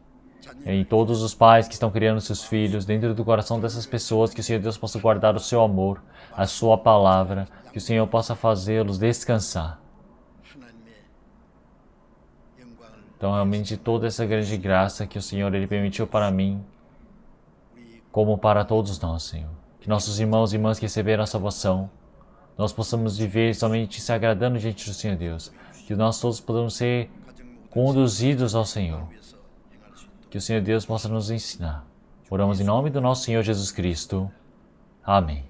em todos os pais que estão criando seus filhos, dentro do coração dessas pessoas, que o Senhor Deus possa guardar o seu amor, a sua palavra, que o Senhor possa fazê-los descansar. Então, realmente, toda essa grande graça que o Senhor Ele permitiu para mim, como para todos nós, Senhor. Que nossos irmãos e irmãs que receberam a salvação, nós possamos viver somente se agradando diante do Senhor Deus. Que nós todos podemos ser conduzidos ao Senhor. Que o Senhor Deus possa nos ensinar. Oramos em nome do nosso Senhor Jesus Cristo. Amém.